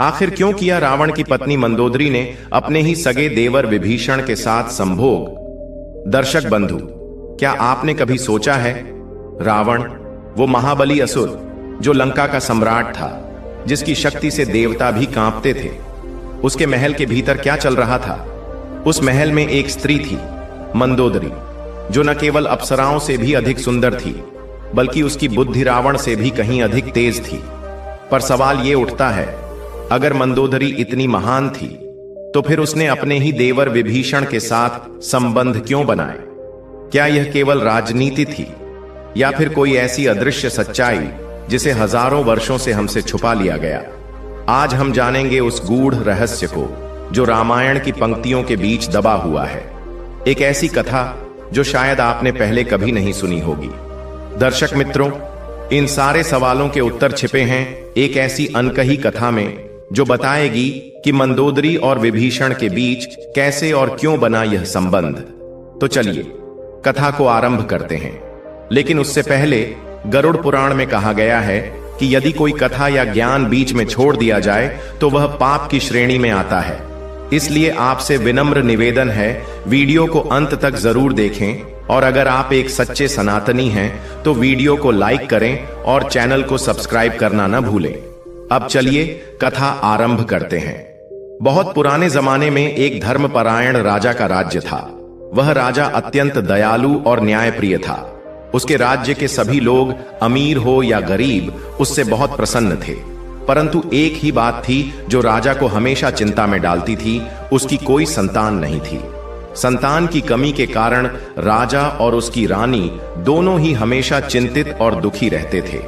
आखिर क्यों किया रावण की पत्नी मंदोदरी ने अपने ही सगे देवर विभीषण के साथ संभोग? दर्शक बंधु, क्या आपने कभी सोचा है, रावण वो महाबली असुर जो लंका का सम्राट था, जिसकी शक्ति से देवता भी कांपते थे, उसके महल के भीतर क्या चल रहा था? उस महल में एक स्त्री थी, मंदोदरी, जो न केवल अप्सराओं से भी अधिक सुंदर थी, बल्कि उसकी बुद्धि रावण से भी कहीं अधिक तेज थी। पर सवाल यह उठता है, अगर मंदोदरी इतनी महान थी, तो फिर उसने अपने ही देवर विभीषण के साथ संबंध क्यों बनाए? क्या यह केवल राजनीति थी, या फिर कोई ऐसी अदृश्य सच्चाई जिसे हजारों वर्षों से हमसे छुपा लिया गया? आज हम जानेंगे उस गूढ़ रहस्य को जो रामायण की पंक्तियों के बीच दबा हुआ है। एक ऐसी कथा जो शायद आपने पहले कभी नहीं सुनी होगी। दर्शक मित्रों, इन सारे सवालों के उत्तर छिपे हैं एक ऐसी अनकही कथा में, जो बताएगी कि मंदोदरी और विभीषण के बीच कैसे और क्यों बना यह संबंध। तो चलिए कथा को आरंभ करते हैं। लेकिन उससे पहले गरुड़ पुराण में कहा गया है कि यदि कोई कथा या ज्ञान बीच में छोड़ दिया जाए तो वह पाप की श्रेणी में आता है। इसलिए आपसे विनम्र निवेदन है, वीडियो को अंत तक जरूर देखें, और अगर आप एक सच्चे सनातनी हैं तो वीडियो को लाइक करें और चैनल को सब्सक्राइब करना न भूलें। अब चलिए कथा आरंभ करते हैं। बहुत पुराने जमाने में एक धर्मपरायण राजा का राज्य था। वह राजा अत्यंत दयालु और न्यायप्रिय था। उसके राज्य के सभी लोग, अमीर हो या गरीब, उससे बहुत प्रसन्न थे। परंतु एक ही बात थी जो राजा को हमेशा चिंता में डालती थी, उसकी कोई संतान नहीं थी। संतान की कमी के कारण राजा और उसकी रानी दोनों ही हमेशा चिंतित और दुखी रहते थे।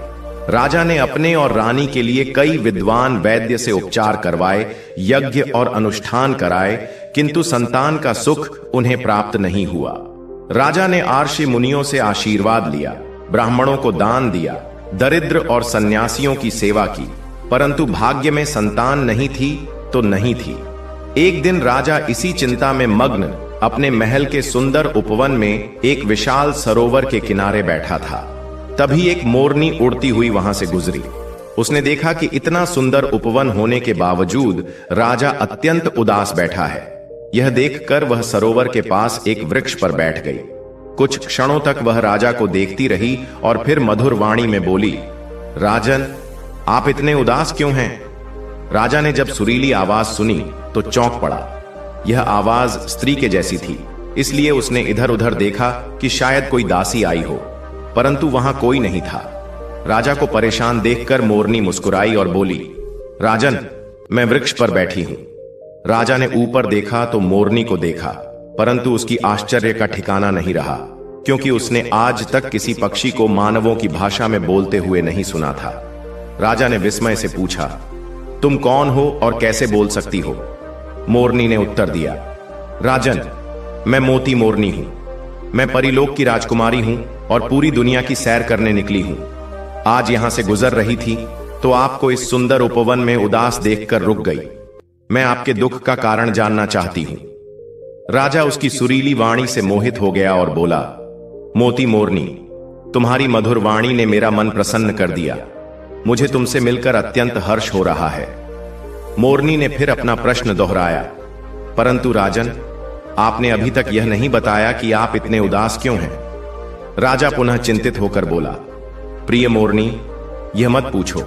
राजा ने अपने और रानी के लिए कई विद्वान वैद्य से उपचार करवाए, यज्ञ और अनुष्ठान कराए, किंतु संतान का सुख उन्हें प्राप्त नहीं हुआ। राजा ने आर्षि मुनियों से आशीर्वाद लिया, ब्राह्मणों को दान दिया, दरिद्र और सन्यासियों की सेवा की, परंतु भाग्य में संतान नहीं थी तो नहीं थी। एक दिन राजा इसी चिंता में मग्न अपने महल के सुंदर उपवन में एक विशाल सरोवर के किनारे बैठा था। तभी एक मोरनी उड़ती हुई वहां से गुजरी। उसने देखा कि इतना सुंदर उपवन होने के बावजूद राजा अत्यंत उदास बैठा है। यह देखकर वह सरोवर के पास एक वृक्ष पर बैठ गई। कुछ क्षणों तक वह राजा को देखती रही और फिर मधुर वाणी में बोली, राजन, आप इतने उदास क्यों हैं? राजा ने जब सुरीली आवाज सुनी तो चौंक पड़ा। यह आवाज स्त्री के जैसी थी, इसलिए उसने इधर उधर देखा कि शायद कोई दासी आई हो, परंतु वहां कोई नहीं था। राजा को परेशान देखकर मोरनी मुस्कुराई और बोली, राजन, मैं वृक्ष पर बैठी हूं। राजा ने ऊपर देखा तो मोरनी को देखा, परंतु उसकी आश्चर्य का ठिकाना नहीं रहा, क्योंकि उसने आज तक किसी पक्षी को मानवों की भाषा में बोलते हुए नहीं सुना था। राजा ने विस्मय से पूछा, तुम कौन हो और कैसे बोल सकती हो? मोरनी ने उत्तर दिया, राजन, मैं मोती मोरनी हूं। मैं परिलोक की राजकुमारी हूं और पूरी दुनिया की सैर करने निकली हूं। आज यहां से गुजर रही थी तो आपको इस सुंदर उपवन में उदास देखकर रुक गई। मैं आपके दुख का कारण जानना चाहती हूं। राजा उसकी सुरीली वाणी से मोहित हो गया और बोला, मोती मोरनी, तुम्हारी मधुर वाणी ने मेरा मन प्रसन्न कर दिया। मुझे तुमसे मिलकर अत्यंत हर्ष हो रहा है। मोरनी ने फिर अपना प्रश्न दोहराया, परंतु राजन, आपने अभी तक यह नहीं बताया कि आप इतने उदास क्यों हैं? राजा पुनः चिंतित होकर बोला, प्रिय मोरनी, यह मत पूछो,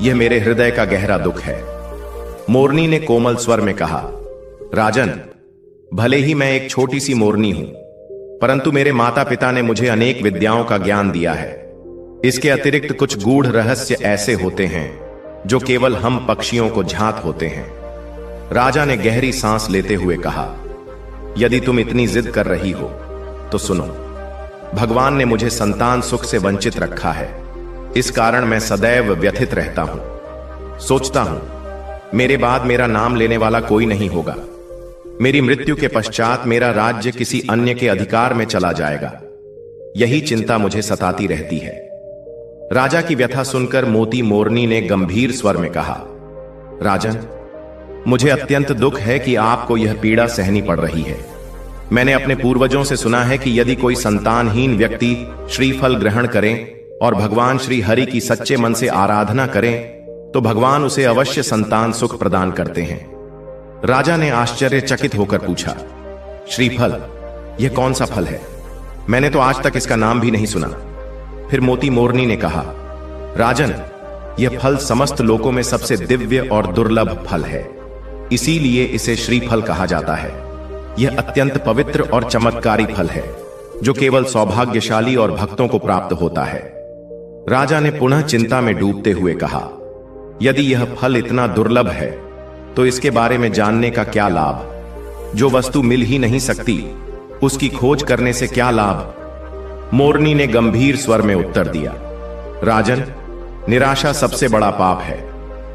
यह मेरे हृदय का गहरा दुख है। मोरनी ने कोमल स्वर में कहा, राजन, भले ही मैं एक छोटी सी मोरनी हूं, परंतु मेरे माता पिता ने मुझे अनेक विद्याओं का ज्ञान दिया है। इसके अतिरिक्त कुछ गूढ़ रहस्य ऐसे होते हैं जो केवल हम पक्षियों को ज्ञात होते हैं। राजा ने गहरी सांस लेते हुए कहा, यदि तुम इतनी जिद कर रही हो तो सुनो। भगवान ने मुझे संतान सुख से वंचित रखा है। इस कारण मैं सदैव व्यथित रहता हूं। सोचता हूं मेरे बाद मेरा नाम लेने वाला कोई नहीं होगा। मेरी मृत्यु के पश्चात मेरा राज्य किसी अन्य के अधिकार में चला जाएगा। यही चिंता मुझे सताती रहती है। राजा की व्यथा सुनकर मोती मोरनी ने गंभीर स्वर में कहा, राजन, मुझे अत्यंत दुख है कि आपको यह पीड़ा सहनी पड़ रही है। मैंने अपने पूर्वजों से सुना है कि यदि कोई संतानहीन व्यक्ति श्रीफल ग्रहण करें और भगवान श्री हरि की सच्चे मन से आराधना करें तो भगवान उसे अवश्य संतान सुख प्रदान करते हैं। राजा ने आश्चर्यचकित होकर पूछा, श्रीफल, यह कौन सा फल है? मैंने तो आज तक इसका नाम भी नहीं सुना। फिर मोती मोरनी ने कहा, राजन, यह फल समस्त लोकों में सबसे दिव्य और दुर्लभ फल है, इसीलिए इसे श्रीफल कहा जाता है। यह अत्यंत पवित्र और चमत्कारी फल है, जो केवल सौभाग्यशाली और भक्तों को प्राप्त होता है। राजा ने पुनः चिंता में डूबते हुए कहा, यदि यह फल इतना दुर्लभ है तो इसके बारे में जानने का क्या लाभ? जो वस्तु मिल ही नहीं सकती, उसकी खोज करने से क्या लाभ? मोरनी ने गंभीर स्वर में उत्तर दिया, राजन, निराशा सबसे बड़ा पाप है।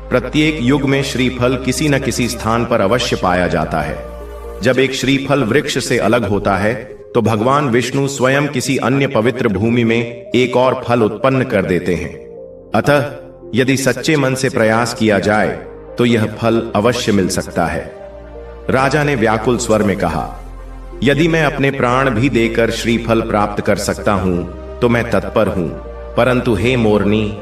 प्रत्येक युग में श्रीफल किसी न किसी स्थान पर अवश्य पाया जाता है। जब एक श्रीफल वृक्ष से अलग होता है तो भगवान विष्णु स्वयं किसी अन्य पवित्र भूमि में एक और फल उत्पन्न कर देते हैं। अतः यदि सच्चे मन से प्रयास किया जाए तो यह फल अवश्य मिल सकता है। राजा ने व्याकुल स्वर में कहा, यदि मैं अपने प्राण भी देकर श्रीफल प्राप्त कर सकता हूं तो मैं तत्पर हूं, परंतु हे मोरनी,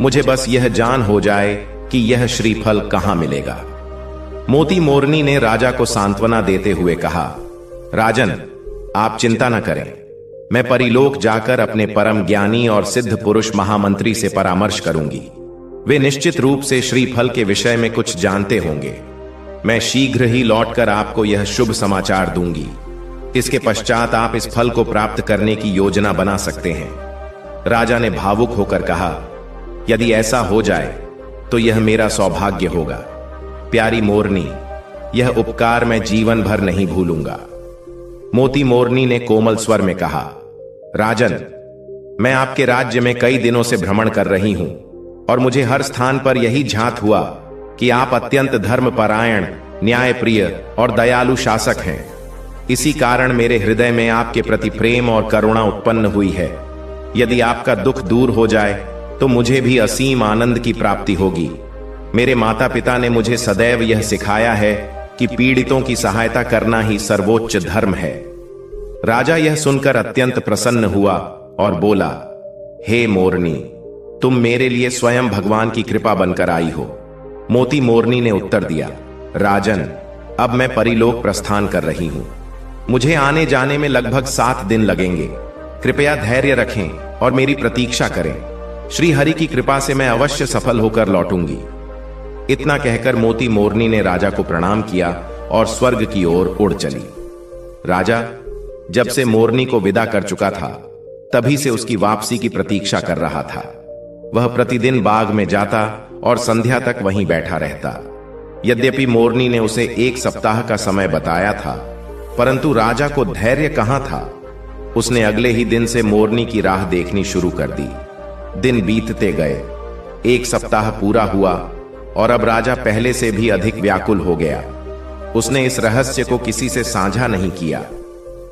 मुझे बस यह जान हो जाए कि यह श्रीफल कहां मिलेगा। मोती मोरनी ने राजा को सांत्वना देते हुए कहा, राजन, आप चिंता न करें, मैं परिलोक जाकर अपने परम ज्ञानी और सिद्ध पुरुष महामंत्री से परामर्श करूंगी। वे निश्चित रूप से श्रीफल के विषय में कुछ जानते होंगे। मैं शीघ्र ही लौटकर आपको यह शुभ समाचार दूंगी। इसके पश्चात आप इस फल को प्राप्त करने की योजना बना सकते हैं। राजा ने भावुक होकर कहा, यदि ऐसा हो जाए तो यह मेरा सौभाग्य होगा। प्यारी मोरनी, यह उपकार मैं जीवन भर नहीं भूलूंगा। मोती मोरनी ने कोमल स्वर में कहा, राजन, मैं आपके राज्य में कई दिनों से भ्रमण कर रही हूं और मुझे हर स्थान पर यही झांत हुआ कि आप अत्यंत धर्मपरायण, न्यायप्रिय और दयालु शासक हैं। इसी कारण मेरे हृदय में आपके प्रति प्रेम और करुणा उत्पन्न हुई है। यदि आपका दुख दूर हो जाए तो मुझे भी असीम आनंद की प्राप्ति होगी। मेरे माता पिता ने मुझे सदैव यह सिखाया है कि पीड़ितों की सहायता करना ही सर्वोच्च धर्म है। राजा यह सुनकर अत्यंत प्रसन्न हुआ और बोला, हे मोरनी, तुम मेरे लिए स्वयं भगवान की कृपा बनकर आई हो। मोती मोरनी ने उत्तर दिया, राजन, अब मैं परिलोक प्रस्थान कर रही हूं। मुझे आने जाने में लगभग 7 दिन लगेंगे। कृपया धैर्य रखें और मेरी प्रतीक्षा करें। श्री हरि की कृपा से मैं अवश्य सफल होकर लौटूंगी। इतना कहकर मोती मोरनी ने राजा को प्रणाम किया और स्वर्ग की ओर उड़ चली। राजा जब से मोरनी को विदा कर चुका था, तभी से उसकी वापसी की प्रतीक्षा कर रहा था। वह प्रतिदिन बाग में जाता और संध्या तक वहीं बैठा रहता। यद्यपि मोरनी ने उसे 1 सप्ताह का समय बताया था, परंतु राजा को धैर्य कहां था। उसने अगले ही दिन से मोरनी की राह देखनी शुरू कर दी। दिन बीतते गए, 1 सप्ताह पूरा हुआ और अब राजा पहले से भी अधिक व्याकुल हो गया। उसने इस रहस्य को किसी से साझा नहीं किया,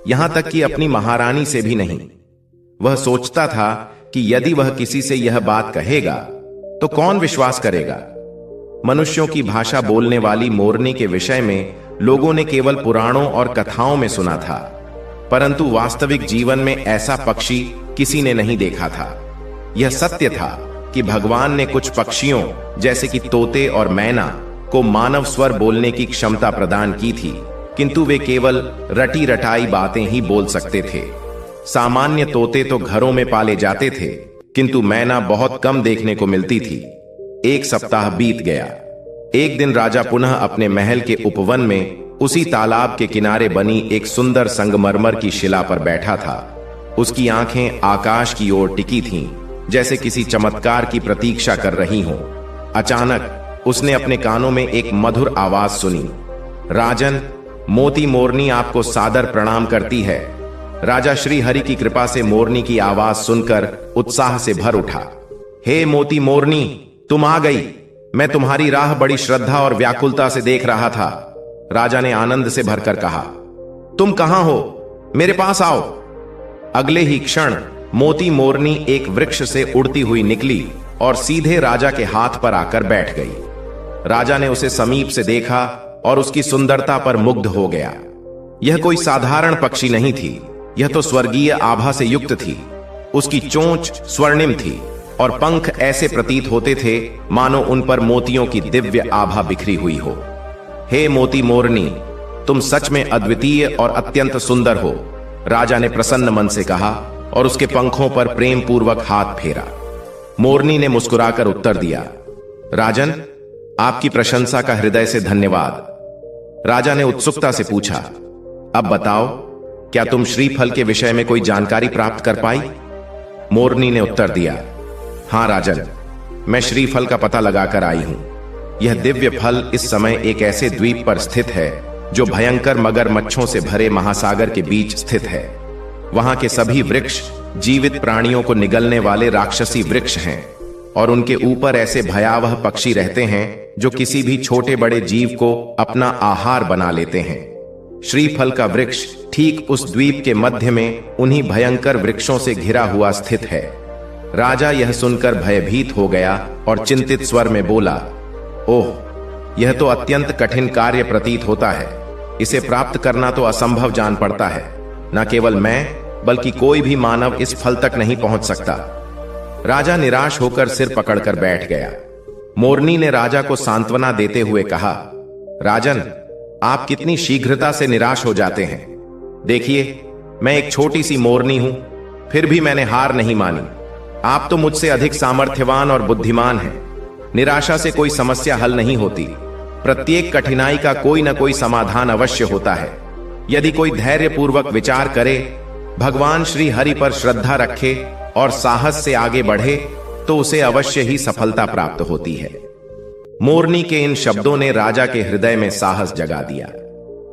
यहां तक कि अपनी महारानी से भी नहीं। वह सोचता था कि यदि वह किसी से यह बात कहेगा तो कौन विश्वास करेगा। मनुष्यों की भाषा बोलने वाली मोरनी के विषय में लोगों ने केवल पुराणों और कथाओं में सुना था, परंतु वास्तविक जीवन में ऐसा पक्षी किसी ने नहीं देखा था। यह सत्य था कि भगवान ने कुछ पक्षियों जैसे कि तोते और मैना को मानव स्वर बोलने की क्षमता प्रदान की थी, किंतु वे केवल रटी रटाई बातें ही बोल सकते थे। सामान्य तोते तो घरों में पाले जाते थे, किंतु मैना बहुत कम देखने को मिलती थी। 1 सप्ताह बीत गया। एक दिन राजा पुनः अपने महल के उपवन में उसी तालाब के किनारे बनी एक सुंदर संगमरमर की शिला पर बैठा था। उसकी आंखें आकाश की ओर टिकी थीं, जैसे किसी चमत्कार की प्रतीक्षा कर रही हों। अचानक उसने अपने कानों में एक मधुर आवाज सुनी, राजन, मोती मोरनी आपको सादर प्रणाम करती है। राजा श्री हरि की कृपा से मोरनी की आवाज सुनकर उत्साह से भर उठा। हे मोती मोरनी, तुम आ गई। मैं तुम्हारी राह बड़ी श्रद्धा और व्याकुलता से देख रहा था। राजा ने आनंद से भरकर कहा, तुम कहां हो? मेरे पास आओ। अगले ही क्षण मोती मोरनी एक वृक्ष से उड़ती हुई निकली और सीधे राजा के हाथ पर आकर बैठ गई। राजा ने उसे समीप से देखा और उसकी सुंदरता पर मुग्ध हो गया। यह कोई साधारण पक्षी नहीं थी, यह तो स्वर्गीय आभा से युक्त थी। उसकी चोंच स्वर्णिम थी, और पंख ऐसे प्रतीत होते थे मानो उन पर मोतियों की दिव्य आभा बिखरी हुई हो। हे मोती मोरनी, तुम सच में अद्वितीय और अत्यंत सुंदर हो, राजा ने प्रसन्न मन से कहा और उसके पंखों पर प्रेम पूर्वक हाथ फेरा। मोरनी ने मुस्कुराकर उत्तर दिया, राजन, आपकी प्रशंसा का हृदय से धन्यवाद। राजा ने उत्सुकता से पूछा, अब बताओ, क्या तुम श्रीफल के विषय में कोई जानकारी प्राप्त कर पाई? मोरनी ने उत्तर दिया, हां राजन, मैं श्रीफल का पता लगाकर आई हूं। यह दिव्य फल इस समय एक ऐसे द्वीप पर स्थित है जो भयंकर मगरमच्छों से भरे महासागर के बीच स्थित है। वहां के सभी वृक्ष जीवित प्राणियों को निगलने वाले राक्षसी वृक्ष हैं और उनके ऊपर ऐसे भयावह पक्षी रहते हैं जो किसी भी छोटे बड़े जीव को अपना आहार बना लेते हैं। श्रीफल का वृक्ष ठीक उस द्वीप के मध्य में उन्हीं भयंकर वृक्षों से घिरा हुआ स्थित है। राजा यह सुनकर भयभीत हो गया और चिंतित स्वर में बोला, ओह, यह तो अत्यंत कठिन कार्य प्रतीत होता है। इसे प्राप्त करना तो असंभव जान पड़ता है। न केवल मैं बल्कि कोई भी मानव इस फल तक नहीं पहुंच सकता। राजा निराश होकर सिर पकड़कर बैठ गया। मोरनी ने राजा को सांत्वना देते हुए कहा, राजन, आप कितनी शीघ्रता से निराश हो जाते हैं। देखिए, मैं एक छोटी सी मोरनी हूं, फिर भी मैंने हार नहीं मानी। आप तो मुझसे अधिक सामर्थ्यवान और बुद्धिमान हैं। निराशा से कोई समस्या हल नहीं होती। प्रत्येक कठिनाई का कोई न कोई समाधान अवश्य होता है। यदि कोई धैर्य पूर्वक विचार करे, भगवान श्री हरि पर श्रद्धा रखे और साहस से आगे बढ़े, तो उसे अवश्य ही सफलता प्राप्त होती है। मोरनी के इन शब्दों ने राजा के हृदय में साहस जगा दिया।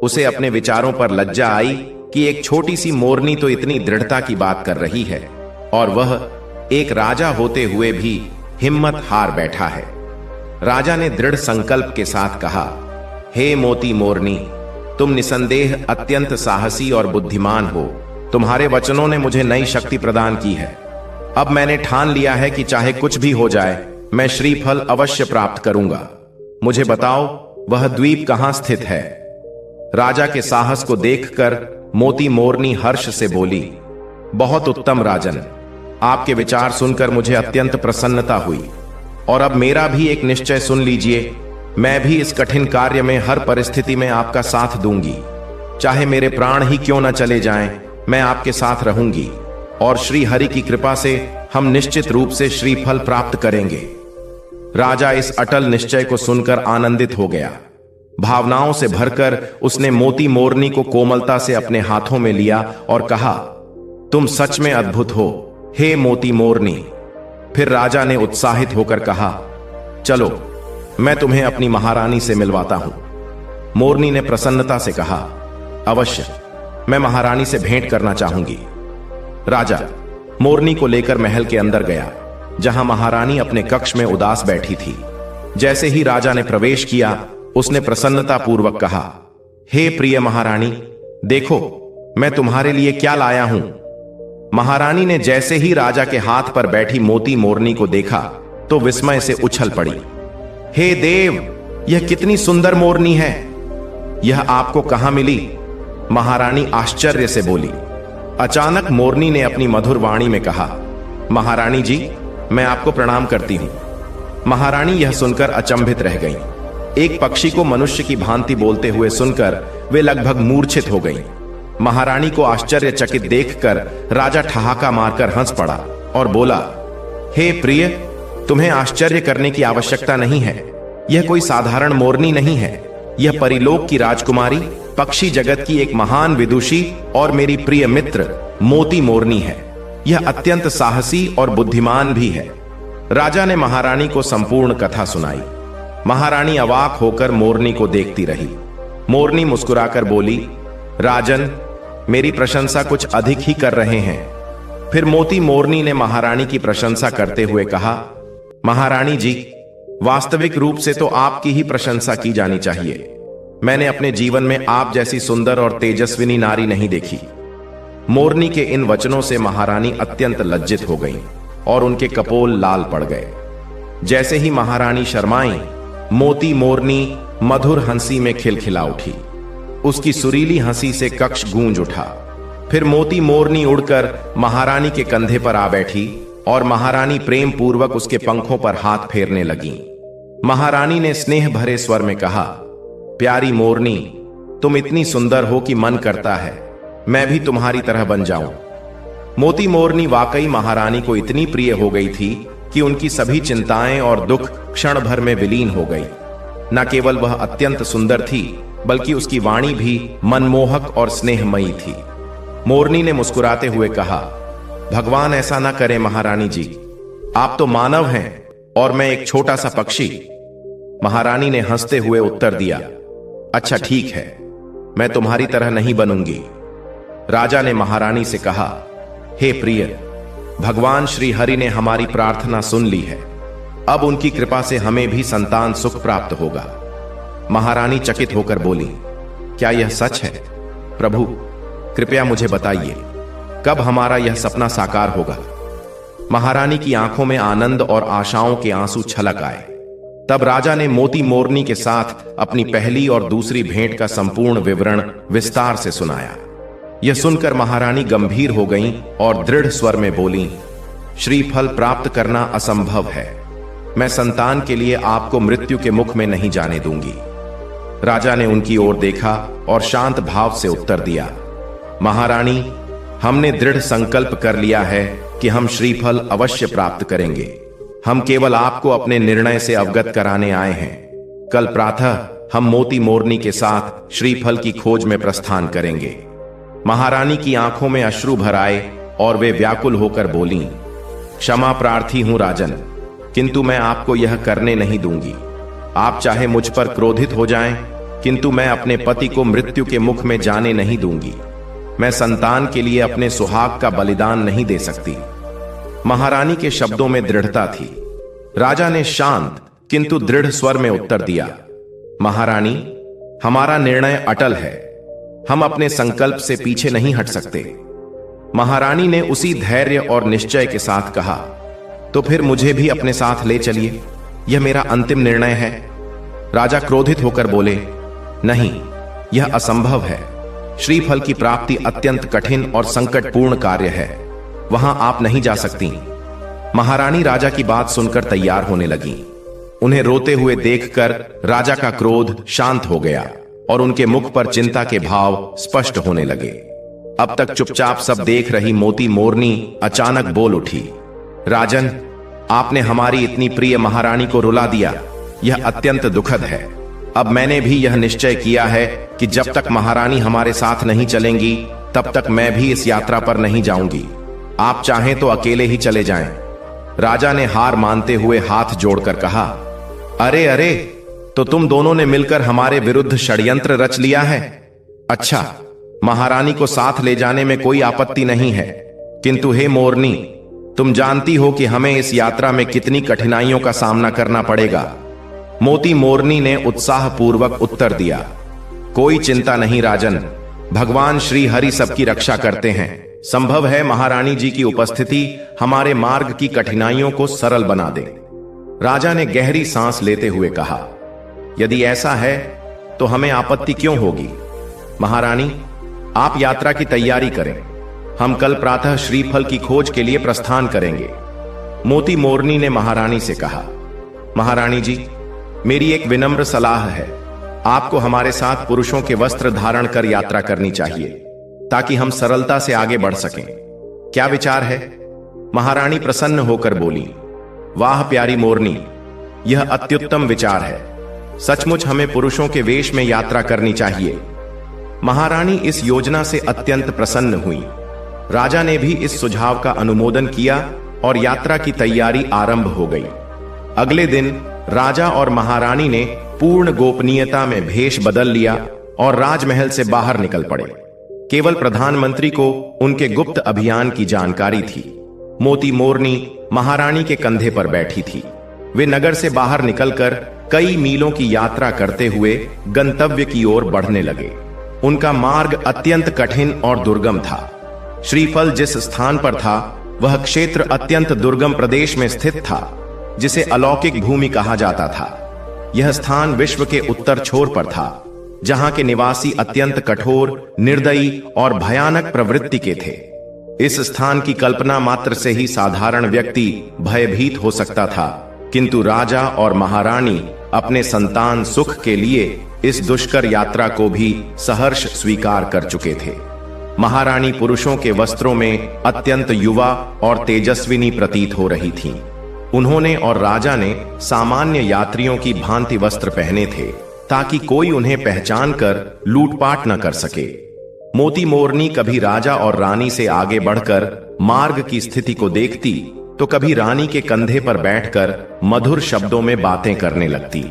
उसे अपने विचारों पर लज्जा आई कि एक छोटी सी मोरनी तो इतनी दृढ़ता की बात कर रही है और वह एक राजा होते हुए भी हिम्मत हार बैठा है। राजा ने दृढ़ संकल्प के साथ कहा, हे मोती मोरनी, तुम निसंदेह अत्यंत साहसी और बुद्धिमान हो। तुम्हारे वचनों ने मुझे नई शक्ति प्रदान की है। अब मैंने ठान लिया है कि चाहे कुछ भी हो जाए, मैं श्रीफल अवश्य प्राप्त करूंगा। मुझे बताओ, वह द्वीप कहां स्थित है? राजा के साहस को देखकर मोती मोरनी हर्ष से बोली, बहुत उत्तम राजन, आपके विचार सुनकर मुझे अत्यंत प्रसन्नता हुई। और अब मेरा भी एक निश्चय सुन लीजिए, मैं भी इस कठिन कार्य में हर परिस्थिति में आपका साथ दूंगी। चाहे मेरे प्राण ही क्यों न चले जाएं, मैं आपके साथ रहूंगी और श्री हरि की कृपा से हम निश्चित रूप से श्रीफल प्राप्त करेंगे। राजा इस अटल निश्चय को सुनकर आनंदित हो गया। भावनाओं से भरकर उसने मोती मोरनी को कोमलता से अपने हाथों में लिया और कहा, तुम सच में अद्भुत हो, हे मोती मोरनी। फिर राजा ने उत्साहित होकर कहा, चलो, मैं तुम्हें अपनी महारानी से मिलवाता हूं। मोरनी ने प्रसन्नता से कहा, अवश्य, मैं महारानी से भेंट करना चाहूंगी। राजा मोरनी को लेकर महल के अंदर गया, जहां महारानी अपने कक्ष में उदास बैठी थी। जैसे ही राजा ने प्रवेश किया, उसने प्रसन्नता पूर्वक कहा, हे प्रिय महारानी, देखो मैं तुम्हारे लिए क्या लाया हूं। महारानी ने जैसे ही राजा के हाथ पर बैठी मोती मोरनी को देखा तो विस्मय से उछल पड़ी। हे देव, यह कितनी सुंदर मोरनी है, यह आपको कहां मिली? महारानी आश्चर्य से बोली। अचानक मोरनी ने अपनी मधुर वाणी में कहा, महारानी जी, मैं आपको प्रणाम करती हूं। महारानी यह सुनकर अचंभित रह गईं। एक पक्षी को मनुष्य की भांति बोलते हुए सुनकर वे लगभग मूर्छित हो गईं। महारानी को आश्चर्यचकित देखकर राजा ठहाका मारकर हंस पड़ा और बोला, हे प्रिय, तुम्हें आश्चर्य करने की आवश्यकता नहीं है। यह कोई साधारण मोरनी नहीं है। यह परिलोक की राजकुमारी, पक्षी जगत की एक महान विदुषी और मेरी प्रिय मित्र मोती मोरनी है। यह अत्यंत साहसी और बुद्धिमान भी है। राजा ने महारानी को संपूर्ण कथा सुनाई। महारानी अवाक होकर मोरनी को देखती रही। मोरनी मुस्कुराकर बोली, राजन, मेरी प्रशंसा कुछ अधिक ही कर रहे हैं। फिर मोती मोरनी ने महारानी की प्रशंसा करते हुए कहा, महारानी जी, वास्तविक रूप से तो आपकी ही प्रशंसा की जानी चाहिए। मैंने अपने जीवन में आप जैसी सुंदर और तेजस्विनी नारी नहीं देखी। मोरनी के इन वचनों से महारानी अत्यंत लज्जित हो गईं और उनके कपोल लाल पड़ गए। जैसे ही महारानी शर्माई, मोती मोरनी मधुर हंसी में खिलखिला उठी। उसकी सुरीली हंसी से कक्ष गूंज उठा। फिर मोती मोरनी उड़कर महारानी के कंधे पर आ बैठी और महारानी प्रेम पूर्वक उसके पंखों पर हाथ फेरने लगीं। महारानी ने स्नेह भरे स्वर में कहा, प्यारी मोरनी, तुम इतनी सुंदर हो कि मन करता है मैं भी तुम्हारी तरह बन जाऊं। मोती मोरनी वाकई महारानी को इतनी प्रिय हो गई थी कि उनकी सभी चिंताएं और दुख क्षण भर में विलीन हो गई। न केवल वह अत्यंत सुंदर थी, बल्कि उसकी वाणी भी मनमोहक और स्नेहमयी थी। मोरनी ने मुस्कुराते हुए कहा, भगवान ऐसा न करे महारानी जी, आप तो मानव हैं और मैं एक छोटा सा पक्षी। महारानी ने हंसते हुए उत्तर दिया, अच्छा ठीक है, मैं तुम्हारी तरह नहीं बनूंगी। राजा ने महारानी से कहा, हे प्रिय, भगवान श्री हरि ने हमारी प्रार्थना सुन ली है, अब उनकी कृपा से हमें भी संतान सुख प्राप्त होगा। महारानी चकित होकर बोली, क्या यह सच है? प्रभु कृपया मुझे बताइए, कब हमारा यह सपना साकार होगा? महारानी की आंखों में आनंद और आशाओं के आंसू छलक आए। तब राजा ने मोती मोरनी के साथ अपनी पहली और दूसरी भेंट का संपूर्ण विवरण विस्तार से सुनाया। यह सुनकर महारानी गंभीर हो गईं और दृढ़ स्वर में बोलीं, श्रीफल प्राप्त करना असंभव है, मैं संतान के लिए आपको मृत्यु के मुख में नहीं जाने दूंगी। राजा ने उनकी ओर देखा और शांत भाव से उत्तर दिया, महारानी, हमने दृढ़ संकल्प कर लिया है कि हम श्रीफल अवश्य प्राप्त करेंगे। हम केवल आपको अपने निर्णय से अवगत कराने आए हैं। कल प्रातः हम मोती मोरनी के साथ श्रीफल की खोज में प्रस्थान करेंगे। महारानी की आंखों में अश्रु भर आए और वे व्याकुल होकर बोलीं, क्षमा प्रार्थी हूं राजन, किंतु मैं आपको यह करने नहीं दूंगी। आप चाहे मुझ पर क्रोधित हो जाएं, किंतु मैं अपने पति को मृत्यु के मुख में जाने नहीं दूंगी। मैं संतान के लिए अपने सुहाग का बलिदान नहीं दे सकती। महारानी के शब्दों में दृढ़ता थी। राजा ने शांत किंतु दृढ़ स्वर में उत्तर दिया, महारानी, हमारा निर्णय अटल है, हम अपने संकल्प से पीछे नहीं हट सकते। महारानी ने उसी धैर्य और निश्चय के साथ कहा, तो फिर मुझे भी अपने साथ ले चलिए, यह मेरा अंतिम निर्णय है। राजा क्रोधित होकर बोले, नहीं, यह असंभव है। श्रीफल की प्राप्ति अत्यंत कठिन और संकटपूर्ण कार्य है, वहां आप नहीं जा सकती। महारानी राजा की बात सुनकर तैयार होने लगी। उन्हें रोते हुए देखकर राजा का क्रोध शांत हो गया और उनके मुख पर चिंता के भाव स्पष्ट होने लगे। अब तक चुपचाप सब देख रही मोती मोरनी अचानक बोल उठी, राजन, आपने हमारी इतनी प्रिय महारानी को रुला दिया, यह अत्यंत दुखद है। अब मैंने भी यह निश्चय किया है कि जब तक महारानी हमारे साथ नहीं चलेंगी, तब तक मैं भी इस यात्रा पर नहीं जाऊंगी। आप चाहें तो अकेले ही चले जाएं। राजा ने हार मानते हुए हाथ जोड़कर कहा, अरे अरे, तो तुम दोनों ने मिलकर हमारे विरुद्ध षड्यंत्र रच लिया है। अच्छा, महारानी को साथ ले जाने में कोई आपत्ति नहीं है, किंतु हे मोरनी, तुम जानती हो कि हमें इस यात्रा में कितनी कठिनाइयों का सामना करना पड़ेगा। मोती मोरनी ने उत्साहपूर्वक उत्तर दिया, कोई चिंता नहीं राजन, भगवान श्री हरि सबकी रक्षा करते हैं। संभव है महारानी जी की उपस्थिति हमारे मार्ग की कठिनाइयों को सरल बना दे। राजा ने गहरी सांस लेते हुए कहा, यदि ऐसा है तो हमें आपत्ति क्यों होगी। महारानी, आप यात्रा की तैयारी करें, हम कल प्रातः श्रीफल की खोज के लिए प्रस्थान करेंगे। मोती मोरनी ने महारानी से कहा, महारानी जी, मेरी एक विनम्र सलाह है, आपको हमारे साथ पुरुषों के वस्त्र धारण कर यात्रा करनी चाहिए, ताकि हम सरलता से आगे बढ़ सकें। क्या विचार है? महारानी प्रसन्न होकर बोली, वाह प्यारी मोरनी, यह अत्युत्तम विचार है। सचमुच हमें पुरुषों के वेश में यात्रा करनी चाहिए। महारानी इस योजना से अत्यंत प्रसन्न हुई। राजा ने भी इस सुझाव का अनुमोदन किया और यात्रा की तैयारी आरंभ हो गई। अगले दिन राजा और महारानी ने पूर्ण गोपनीयता में भेष बदल लिया और राजमहल से बाहर निकल पड़े। केवल प्रधानमंत्री को उनके गुप्त अभियान की जानकारी थी। मोती मोरनी महारानी के कंधे पर बैठी थी। वे नगर से बाहर निकलकर कई मीलों की यात्रा करते हुए गंतव्य की ओर बढ़ने लगे। उनका मार्ग अत्यंत कठिन और दुर्गम था। श्रीफल जिस स्थान पर था, वह क्षेत्र अत्यंत दुर्गम प्रदेश में स्थित था, जिसे अलौकिक भूमि कहा जाता था। यह स्थान विश्व के उत्तर छोर पर था, जहां के निवासी अत्यंत कठोर, निर्दयी और भयानक प्रवृत्ति के थे। इस स्थान की कल्पना मात्र से ही साधारण व्यक्ति भयभीत हो सकता था, किंतु राजा और महारानी अपने संतान सुख के लिए इस दुष्कर यात्रा को भी सहर्ष स्वीकार कर चुके थे। महारानी पुरुषों के वस्त्रों में अत्यंत युवा और तेजस्विनी प्रतीत हो रही थीं। उन्होंने और राजा ने सामान्य यात्रियों की भांति वस्त्र पहने थे, ताकि कोई उन्हें पहचान कर लूटपाट न कर सके। मोती मोरनी कभी राजा और रानी से आगे बढ़कर मार्ग की स्थिति को देखती, तो कभी रानी के कंधे पर बैठकर मधुर शब्दों में बातें करने लगती।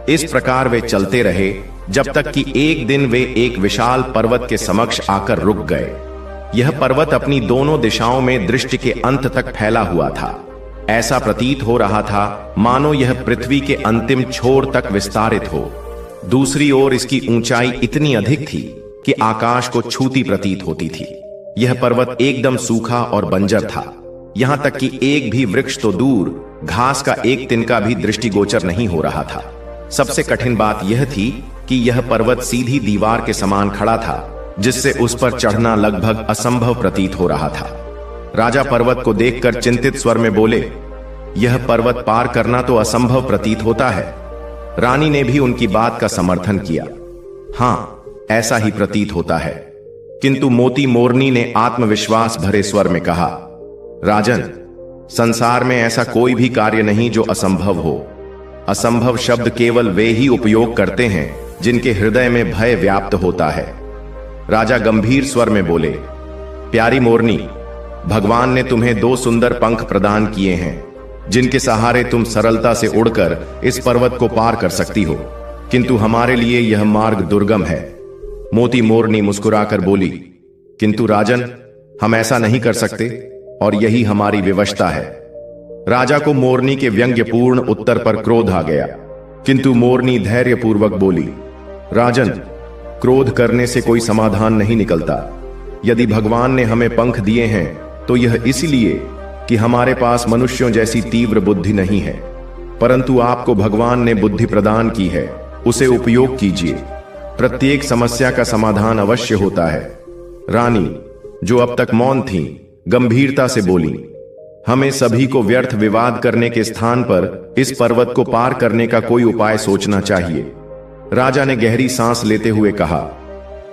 इस प्रकार वे चलते रहे, जब तक कि एक दिन वे एक विशाल पर्वत के समक्ष आकर रुक गए। यह पर्वत अपनी दोनों दिशाओं में दृष्टि के अंत तक फैला हुआ था। ऐसा प्रतीत हो रहा था मानो यह पृथ्वी के अंतिम छोर तक विस्तारित हो। दूसरी ओर इसकी ऊंचाई इतनी अधिक थी कि आकाश को छूती प्रतीत होती थी। यह पर्वत एकदम सूखा और बंजर था, यहां तक कि एक भी वृक्ष तो दूर, घास का एक तिनका भी दृष्टिगोचर नहीं हो रहा था। सबसे कठिन बात यह थी कि यह पर्वत सीधी दीवार के समान खड़ा था, जिससे उस पर चढ़ना लगभग असंभव प्रतीत हो रहा था। राजा पर्वत को देखकर चिंतित स्वर में बोले, यह पर्वत पार करना तो असंभव प्रतीत होता है। रानी ने भी उनकी बात का समर्थन किया। हां, ऐसा ही प्रतीत होता है। किंतु मोती मोरनी ने आत्मविश्वास भरे स्वर में कहा, राजन, संसार में ऐसा कोई भी कार्य नहीं जो असंभव हो। असंभव शब्द केवल वे ही उपयोग करते हैं जिनके हृदय में भय व्याप्त होता है। राजा गंभीर स्वर में बोले, प्यारी मोरनी, भगवान ने तुम्हें 2 सुंदर पंख प्रदान किए हैं, जिनके सहारे तुम सरलता से उड़कर इस पर्वत को पार कर सकती हो, किंतु हमारे लिए यह मार्ग दुर्गम है। मोती मोरनी मुस्कुराकर बोली, किंतु राजन, हम ऐसा नहीं कर सकते और यही हमारी विवशता है। राजा को मोरनी के व्यंग्यपूर्ण उत्तर पर क्रोध आ गया, किंतु मोरनी धैर्यपूर्वक बोली, राजन, क्रोध करने से कोई समाधान नहीं निकलता। यदि भगवान ने हमें पंख दिए हैं तो यह इसलिए कि हमारे पास मनुष्यों जैसी तीव्र बुद्धि नहीं है, परंतु आपको भगवान ने बुद्धि प्रदान की है, उसे उपयोग कीजिए। प्रत्येक समस्या का समाधान अवश्य होता है। रानी, जो अब तक मौन थीं, गंभीरता से बोली, हमें सभी को व्यर्थ विवाद करने के स्थान पर इस पर्वत को पार करने का कोई उपाय सोचना चाहिए। राजा ने गहरी सांस लेते हुए कहा,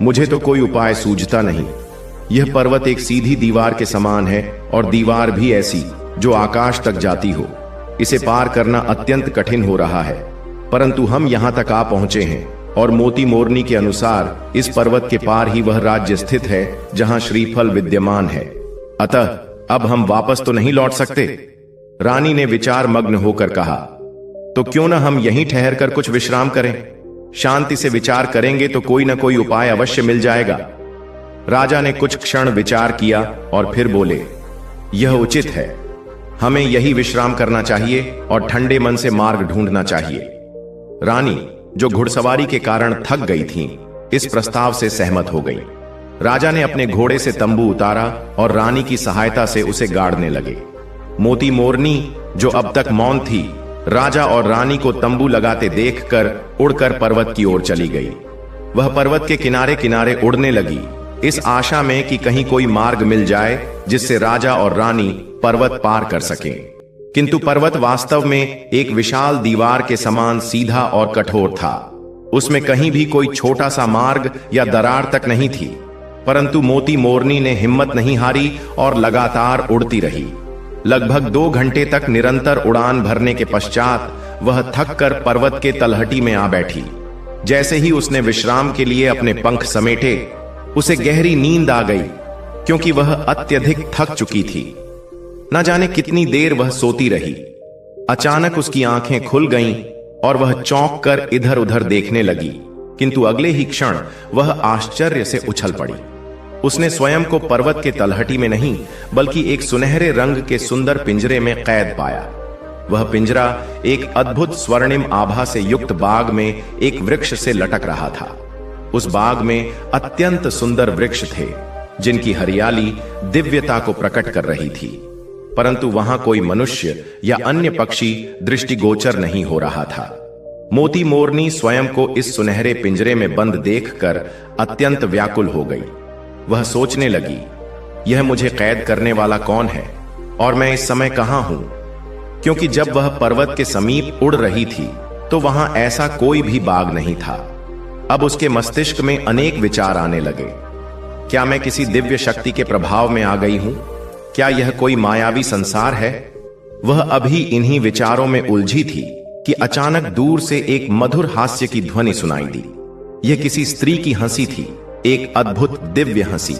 मुझे तो कोई उपाय सूझता नहीं। यह पर्वत एक सीधी दीवार के समान है और दीवार भी ऐसी जो आकाश तक जाती हो। इसे पार करना अत्यंत कठिन हो रहा है, परंतु हम यहां तक आ पहुंचे हैं और मोती मोरनी के अनुसार इस पर्वत के पार ही वह राज्य स्थित है जहां श्रीफल विद्यमान है। अतः अब हम वापस तो नहीं लौट सकते। रानी ने विचार मग्न होकर कहा, तो क्यों न हम यहीं ठहर कर कुछ विश्राम करें। शांति से विचार करेंगे तो कोई न कोई उपाय अवश्य मिल जाएगा। राजा ने कुछ क्षण विचार किया और फिर बोले, यह उचित है। हमें यही विश्राम करना चाहिए और ठंडे मन से मार्ग ढूंढना चाहिए। रानी, जो घुड़सवारी के कारण थक गई थीं, इस प्रस्ताव से सहमत हो गई। राजा ने अपने घोड़े से तंबू उतारा और रानी की सहायता से उसे गाड़ने लगे। मोती मोरनी, जो अब तक मौन थी, राजा और रानी को तंबू लगाते देखकर उड़कर पर्वत की ओर चली गई। वह पर्वत के किनारे किनारे उड़ने लगी, इस आशा में कि कहीं कोई मार्ग मिल जाए जिससे राजा और रानी पर्वत पार कर सकें। किंतु पर्वत वास्तव में एक विशाल दीवार के समान सीधा और कठोर था। उसमें कहीं भी कोई छोटा सा मार्ग या दरार तक नहीं थी, परंतु मोती मोरनी ने हिम्मत नहीं हारी और लगातार उड़ती रही। लगभग 2 घंटे तक निरंतर उड़ान भरने के पश्चात वह थक कर पर्वत के तलहटी में आ बैठी। जैसे ही उसने विश्राम के लिए अपने पंख समेटे, उसे गहरी नींद आ गई, क्योंकि वह अत्यधिक थक चुकी थी। न जाने कितनी देर वह सोती रही। अचानक उसकी आंखें खुल गईं और वह चौंक कर इधर उधर देखने लगी, किंतु अगले ही क्षण वह आश्चर्य से उछल पड़ी। उसने स्वयं को पर्वत के तलहटी में नहीं, बल्कि एक सुनहरे रंग के सुंदर पिंजरे में कैद पाया। वह पिंजरा एक अद्भुत स्वर्णिम आभा से युक्त बाग में एक वृक्ष से लटक रहा था। उस बाग में अत्यंत सुंदर वृक्ष थे, जिनकी हरियाली दिव्यता को प्रकट कर रही थी, परंतु वहां कोई मनुष्य या अन्य पक्षी दृष्टिगोचर नहीं हो रहा था। मोती मोरनी स्वयं को इस सुनहरे पिंजरे में बंद देखकर अत्यंत व्याकुल हो गई। वह सोचने लगी, यह मुझे कैद करने वाला कौन है और मैं इस समय कहां हूं? क्योंकि जब वह पर्वत के समीप उड़ रही थी तो वहां ऐसा कोई भी बाग नहीं था। अब उसके मस्तिष्क में अनेक विचार आने लगे। क्या मैं किसी दिव्य शक्ति के प्रभाव में आ गई हूं? क्या यह कोई मायावी संसार है? वह अभी इन्हीं विचारों में उलझी थी कि अचानक दूर से एक मधुर हास्य की ध्वनि सुनाई दी। यह किसी स्त्री की हंसी थी, एक अद्भुत दिव्य हंसी।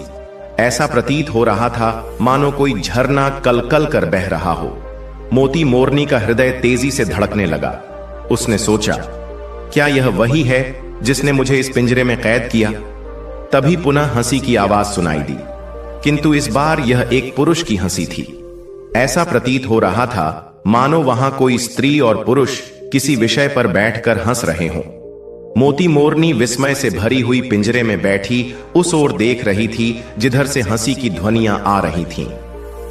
ऐसा प्रतीत हो रहा था मानो कोई झरना कलकल कर बह रहा हो। मोती मोरनी का हृदय तेजी से धड़कने लगा। उसने सोचा, क्या यह वही है जिसने मुझे इस पिंजरे में कैद किया? तभी पुनः हंसी की आवाज सुनाई दी, किंतु इस बार यह एक पुरुष की हंसी थी। ऐसा प्रतीत हो रहा था मानो वहां कोई स्त्री और पुरुष किसी विषय पर बैठकर हंस रहे हों। मोती मोरनी विस्मय से भरी हुई पिंजरे में बैठी उस ओर देख रही थी जिधर से हंसी की ध्वनियां आ रही थीं।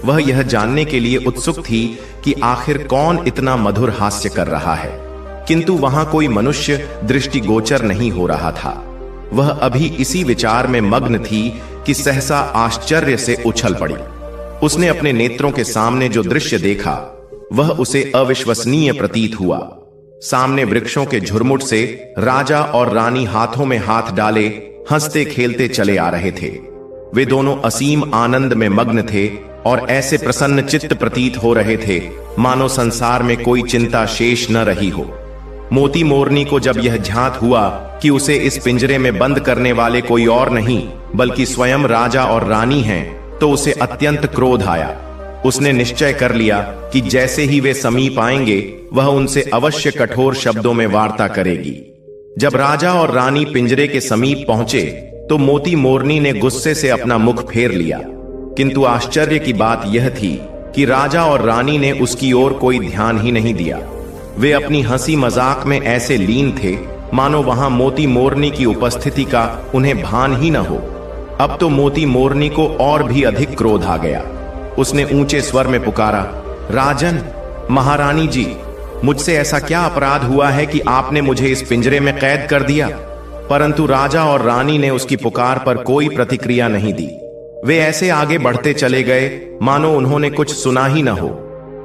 वह यह जानने के लिए उत्सुक थी कि आखिर कौन इतना मधुर हास्य कर रहा है, किंतु वहां कोई मनुष्य दृष्टिगोचर नहीं हो रहा था। वह अभी इसी विचार में मग्न थी कि सहसा आश्चर्य से उछल पड़ी। उसने अपने नेत्रों के सामने जो दृश्य देखा वह उसे अविश्वसनीय प्रतीत हुआ। सामने वृक्षों के झुरमुट से राजा और रानी हाथों में हाथ डाले हंसते खेलते चले आ रहे थे। वे दोनों असीम आनंद में मग्न थे और ऐसे प्रसन्न चित्त प्रतीत हो रहे थे मानो संसार में कोई चिंता शेष न रही हो। मोती मोरनी को जब यह ज्ञात हुआ कि उसे इस पिंजरे में बंद करने वाले कोई और नहीं बल्कि स्वयं राजा और रानी हैं, तो उसे अत्यंत क्रोध आया। उसने निश्चय कर लिया कि जैसे ही वे समीप आएंगे वह उनसे अवश्य कठोर शब्दों में वार्ता करेगी। जब राजा और रानी पिंजरे के समीप पहुंचे तो मोती मोरनी ने गुस्से से अपना मुख फेर लिया, किंतु आश्चर्य की बात यह थी कि राजा और रानी ने उसकी ओर कोई ध्यान ही नहीं दिया। वे अपनी हंसी मजाक में ऐसे लीन थे मानो वहां मोती मोरनी की उपस्थिति का उन्हें भान ही न हो। अब तो मोती मोरनी को और भी अधिक क्रोध आ गया। उसने ऊंचे स्वर में पुकारा, राजन, महारानी जी, मुझसे ऐसा क्या अपराध हुआ है कि आपने मुझे इस पिंजरे में कैद कर दिया? परंतु राजा और रानी ने उसकी पुकार पर कोई प्रतिक्रिया नहीं दी। वे ऐसे आगे बढ़ते चले गए मानो उन्होंने कुछ सुना ही न हो।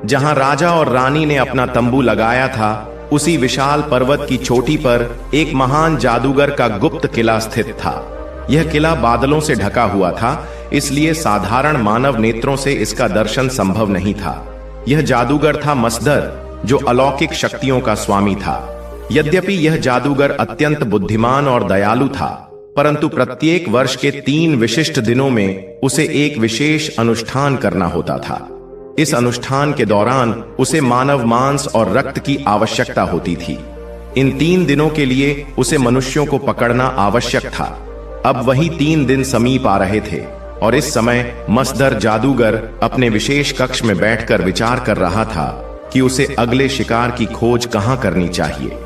जहां राजा और रानी ने अपना तंबू लगाया था उसी विशाल पर्वत की चोटी पर एक महान जादूगर का गुप्त किला स्थित था। यह किला बादलों से ढका हुआ था, इसलिए साधारण मानव नेत्रों से इसका दर्शन संभव नहीं था। यह जादूगर था मसदर, जो अलौकिक शक्तियों का स्वामी था। यद्यपि यह जादूगर अत्यंत बुद्धिमान और दयालु था, परंतु प्रत्येक वर्ष के 3 विशिष्ट दिनों में उसे एक विशेष अनुष्ठान करना होता था। इस अनुष्ठान के दौरान उसे मानव मांस और रक्त की आवश्यकता होती थी। इन 3 दिनों के लिए उसे मनुष्यों को पकड़ना आवश्यक था। अब वही 3 दिन समीप आ रहे थे और इस समय मसदर जादूगर अपने विशेष कक्ष में बैठकर विचार कर रहा था कि उसे अगले शिकार की खोज कहां करनी चाहिए।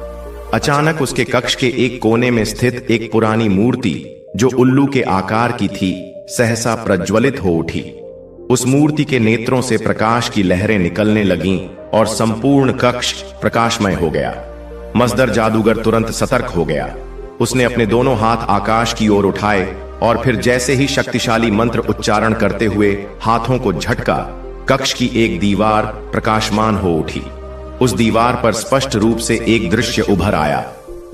अचानक उसके कक्ष के एक कोने में स्थित एक पुरानी मूर्ति, जो उल्लू के आकार की थी, सहसा प्रज्वलित हो उठी। उस मूर्ति के नेत्रों से प्रकाश की लहरें निकलने लगीं और संपूर्ण कक्ष प्रकाशमय हो गया। मसदर जादूगर तुरंत सतर्क हो गया। उसने अपने दोनों हाथ आकाश की ओर उठाए और फिर जैसे ही शक्तिशाली मंत्र उच्चारण करते हुए हाथों को झटका, कक्ष की एक दीवार प्रकाशमान हो उठी। उस दीवार पर स्पष्ट रूप से एक दृश्य उभर आया।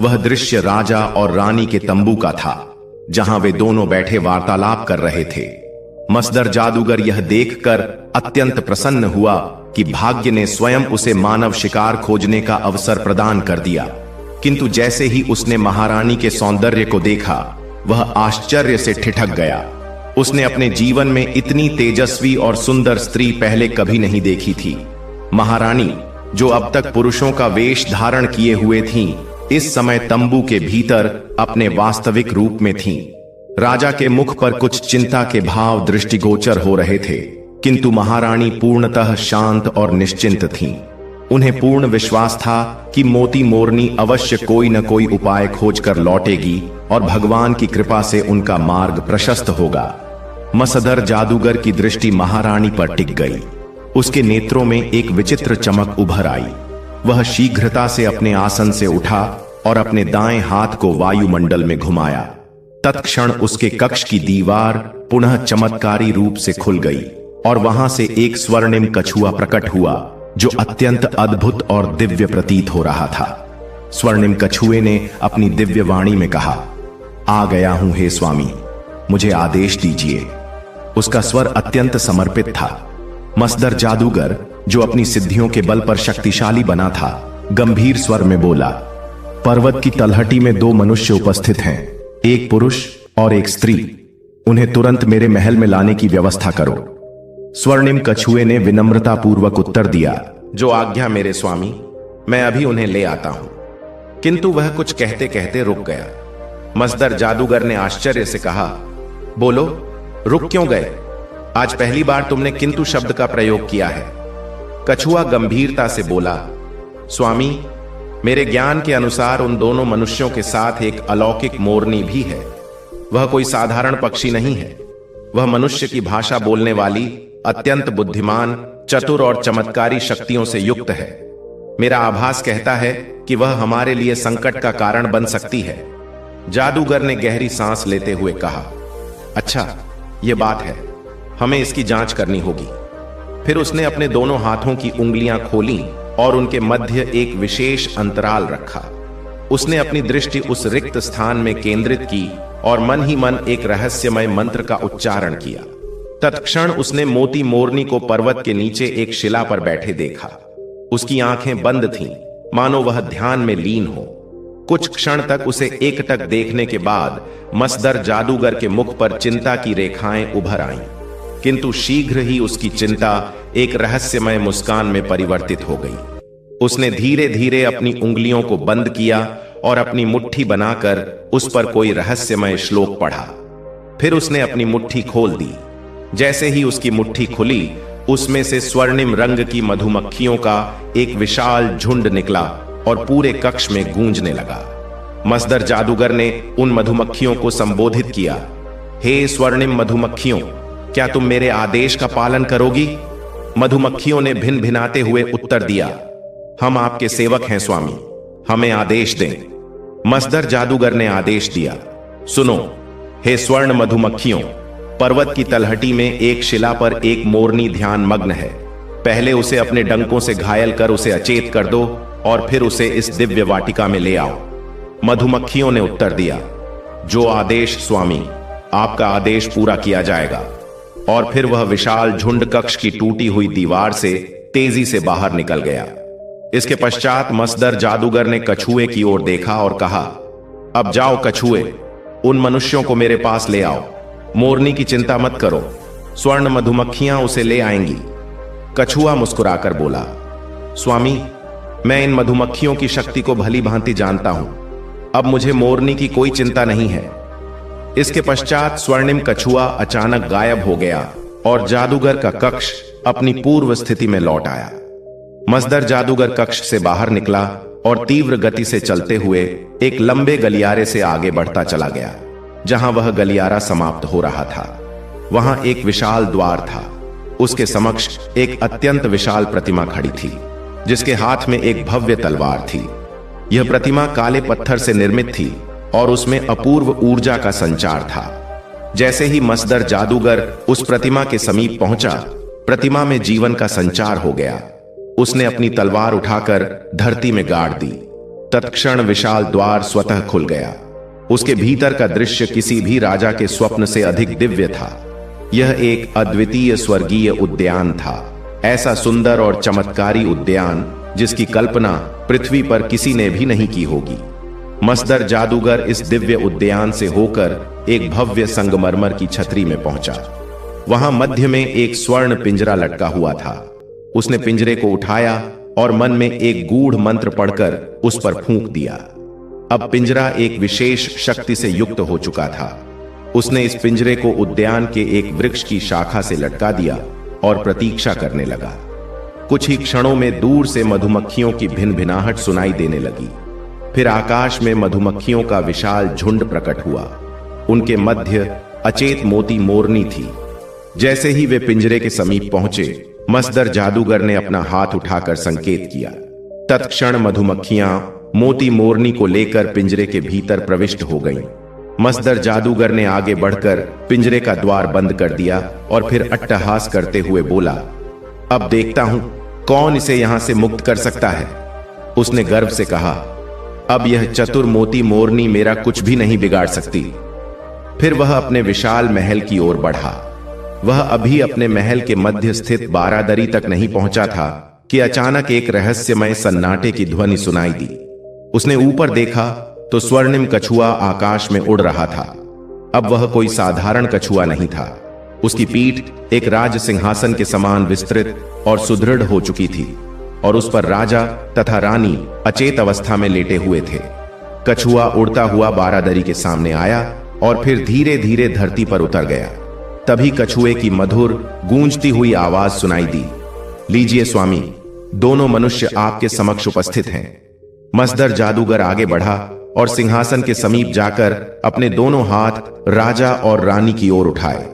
वह दृश्य राजा और रानी के तंबू का था, जहां वे दोनों बैठे वार्तालाप कर रहे थे। मसदर जादूगर यह देखकर अत्यंत प्रसन्न हुआ कि भाग्य ने स्वयं उसे मानव शिकार खोजने का अवसर प्रदान कर दिया। किंतु जैसे ही उसने महारानी के सौंदर्य को देखा, वह आश्चर्य से ठिठक गया। उसने अपने जीवन में इतनी तेजस्वी और सुंदर स्त्री पहले कभी नहीं देखी थी। महारानी, जो अब तक पुरुषों का वेश धारण किए हुए थीं, इस समय तंबू के भीतर अपने वास्तविक रूप में थीं। राजा के मुख पर कुछ चिंता के भाव दृष्टिगोचर हो रहे थे, किंतु महारानी पूर्णतः शांत और निश्चिंत थीं। उन्हें पूर्ण विश्वास था कि मोती मोरनी अवश्य कोई न कोई उपाय खोजकर लौटेगी और भगवान की कृपा से उनका मार्ग प्रशस्त होगा। मसदर जादूगर की दृष्टि महारानी पर टिक गई। उसके नेत्रों में एक विचित्र चमक उभर आई। वह शीघ्रता से अपने आसन से उठा और अपने दाएं हाथ को वायुमंडल में घुमाया। तत्क्षण उसके कक्ष की दीवार पुनः चमत्कारी रूप से खुल गई और वहां से एक स्वर्णिम कछुआ प्रकट हुआ जो अत्यंत अद्भुत और दिव्य प्रतीत हो रहा था। स्वर्णिम कछुए ने अपनी दिव्य वाणी में कहा, आ गया हूं हे स्वामी, मुझे आदेश दीजिए। उसका स्वर अत्यंत समर्पित था। मसदर जादूगर, जो अपनी सिद्धियों के बल पर शक्तिशाली बना था, गंभीर स्वर में बोला, पर्वत की तलहटी में दो मनुष्य उपस्थित हैं, एक पुरुष और एक स्त्री। उन्हें तुरंत मेरे महल में लाने की व्यवस्था करो। स्वर्णिम कछुए ने विनम्रता पूर्वक उत्तर दिया, जो आज्ञा मेरे स्वामी, मैं अभी उन्हें ले आता हूं। किंतु वह कुछ कहते कहते रुक गया। मसदर जादूगर ने आश्चर्य से कहा, बोलो, रुक क्यों गए? आज पहली बार तुमने किंतु शब्द का प्रयोग किया है। कछुआ गंभीरता से बोला, स्वामी, मेरे ज्ञान के अनुसार उन दोनों मनुष्यों के साथ एक अलौकिक मोरनी भी है। वह कोई साधारण पक्षी नहीं है। वह मनुष्य की भाषा बोलने वाली, अत्यंत बुद्धिमान, चतुर और चमत्कारी शक्तियों से युक्त है। मेरा आभास कहता है कि वह हमारे लिए संकट का कारण बन सकती है। जादूगर ने गहरी सांस लेते हुए कहा, अच्छा, यह बात है, हमें इसकी जांच करनी होगी। फिर उसने अपने दोनों हाथों की उंगलियां खोलीं और उनके मध्य एक विशेष अंतराल रखा। उसने अपनी दृष्टि उस रिक्त स्थान में केंद्रित की और मन ही मन एक रहस्यमय मंत्र का उच्चारण किया। तत्क्षण उसने मोती मोरनी को पर्वत के नीचे एक शिला पर बैठे देखा। उसकी आंखें बंद थीं, मानो वह ध्यान में लीन हो। कुछ क्षण तक उसे एकटक देखने के बाद मसदर जादूगर के मुख पर चिंता की रेखाएं उभर आईं, किंतु शीघ्र ही उसकी चिंता एक रहस्यमय मुस्कान में परिवर्तित हो गई। उसने धीरे धीरे अपनी उंगलियों को बंद किया और अपनी मुट्ठी बनाकर उस पर कोई रहस्यमय श्लोक पढ़ा। फिर उसने अपनी मुट्ठी खोल दी। जैसे ही उसकी मुट्ठी खुली, उसमें से स्वर्णिम रंग की मधुमक्खियों का एक विशाल झुंड निकला और पूरे कक्ष में गूंजने लगा। मसदर जादूगर ने उन मधुमक्खियों को संबोधित किया, हे स्वर्णिम मधुमक्खियों, क्या तुम मेरे आदेश का पालन करोगी? मधुमक्खियों ने भिन भिनाते हुए उत्तर दिया, हम आपके सेवक हैं स्वामी, हमें आदेश दें। मसदर जादूगर ने आदेश दिया, सुनो, हे स्वर्ण मधुमक्खियों, पर्वत की तलहटी में एक शिला पर एक मोरनी ध्यान मग्न है। पहले उसे अपने डंकों से घायल कर उसे अचेत कर दो और फिर उसे इस दिव्य वाटिका में ले आओ। मधुमक्खियों ने उत्तर दिया, जो आदेश स्वामी, आपका आदेश पूरा किया जाएगा। और फिर वह विशाल झुंड कक्ष की टूटी हुई दीवार से तेजी से बाहर निकल गया। इसके पश्चात मसदर जादूगर ने कछुए की ओर देखा और कहा, अब जाओ कछुए, उन मनुष्यों को मेरे पास ले आओ। मोरनी की चिंता मत करो, स्वर्ण मधुमक्खियां उसे ले आएंगी। कछुआ मुस्कुराकर बोला, स्वामी, मैं इन मधुमक्खियों की शक्ति को भली भांति जानता हूं। अब मुझे मोरनी की कोई चिंता नहीं है। इसके पश्चात स्वर्णिम कछुआ अचानक गायब हो गया और जादूगर का कक्ष अपनी पूर्व स्थिति में लौट आया। मसदर जादूगर कक्ष से बाहर निकला और तीव्र गति से चलते हुए एक लंबे गलियारे से आगे बढ़ता चला गया। जहां वह गलियारा समाप्त हो रहा था, वहां एक विशाल द्वार था। उसके समक्ष एक अत्यंत विशाल प्रतिमा खड़ी थी, जिसके हाथ में एक भव्य तलवार थी। यह प्रतिमा काले पत्थर से निर्मित थी और उसमें अपूर्व ऊर्जा का संचार था। जैसे ही मसदर जादूगर उस प्रतिमा के समीप पहुंचा, प्रतिमा में जीवन का संचार हो गया। उसने अपनी तलवार उठाकर धरती में गाड़ दी। तत्क्षण विशाल द्वार स्वतः खुल गया। उसके भीतर का दृश्य किसी भी राजा के स्वप्न से अधिक दिव्य था। यह एक अद्वितीय स्वर्गीय उद्यान था, ऐसा सुंदर और चमत्कारी उद्यान जिसकी कल्पना पृथ्वी पर किसी ने भी नहीं की होगी। मसदर जादूगर इस दिव्य उद्यान से होकर एक भव्य संगमरमर की छतरी में पहुंचा। वहां मध्य में एक स्वर्ण पिंजरा लटका हुआ था। उसने पिंजरे को उठाया और मन में एक गूढ़ मंत्र पढ़कर उस पर फूंक दिया। अब पिंजरा एक विशेष शक्ति से युक्त हो चुका था। उसने इस पिंजरे को उद्यान के एक वृक्ष की शाखा से लटका दिया और प्रतीक्षा करने लगा। कुछ ही क्षणों में दूर से मधुमक्खियों की भिनभिनाहट सुनाई देने लगी। फिर आकाश में मधुमक्खियों का विशाल झुंड प्रकट हुआ। उनके मध्य अचेत मोती मोरनी थी। जैसे ही वे पिंजरे के समीप पहुंचे, मसदर जादूगर ने अपना हाथ उठाकर संकेत किया। तत्क्षण मधुमक्खियां मोती मोरनी को लेकर पिंजरे के भीतर प्रविष्ट हो गईं। मसदर जादूगर ने आगे बढ़कर पिंजरे का द्वार बंद कर दिया और फिर अट्टहास करते हुए बोला, अब देखता हूं कौन इसे यहां से मुक्त कर सकता है। उसने गर्व से कहा, अब यह चतुर मोती मोरनी मेरा कुछ भी नहीं बिगाड़ सकती। फिर वह अपने विशाल महल की ओर बढ़ा। वह अभी अपने महल के मध्य स्थित बारादरी तक नहीं पहुंचा था कि अचानक एक रहस्यमय सन्नाटे की ध्वनि सुनाई दी। उसने ऊपर देखा तो स्वर्णिम कछुआ आकाश में उड़ रहा था। अब वह कोई साधारण कछुआ नहीं था। उसकी पीठ एक राज सिंहासन के समान विस्तृत और सुदृढ़ हो चुकी थी और उस पर राजा तथा रानी अचेत अवस्था में लेटे हुए थे। कछुआ उड़ता हुआ बारादरी के सामने आया और फिर धीरे धीरे धरती पर उतर गया। तभी कछुए की मधुर गूंजती हुई आवाज सुनाई दी, लीजिए स्वामी, दोनों मनुष्य आपके समक्ष उपस्थित हैं। मसदर जादूगर आगे बढ़ा और सिंहासन के समीप जाकर अपने दोनों हाथ राजा और रानी की ओर उठाए।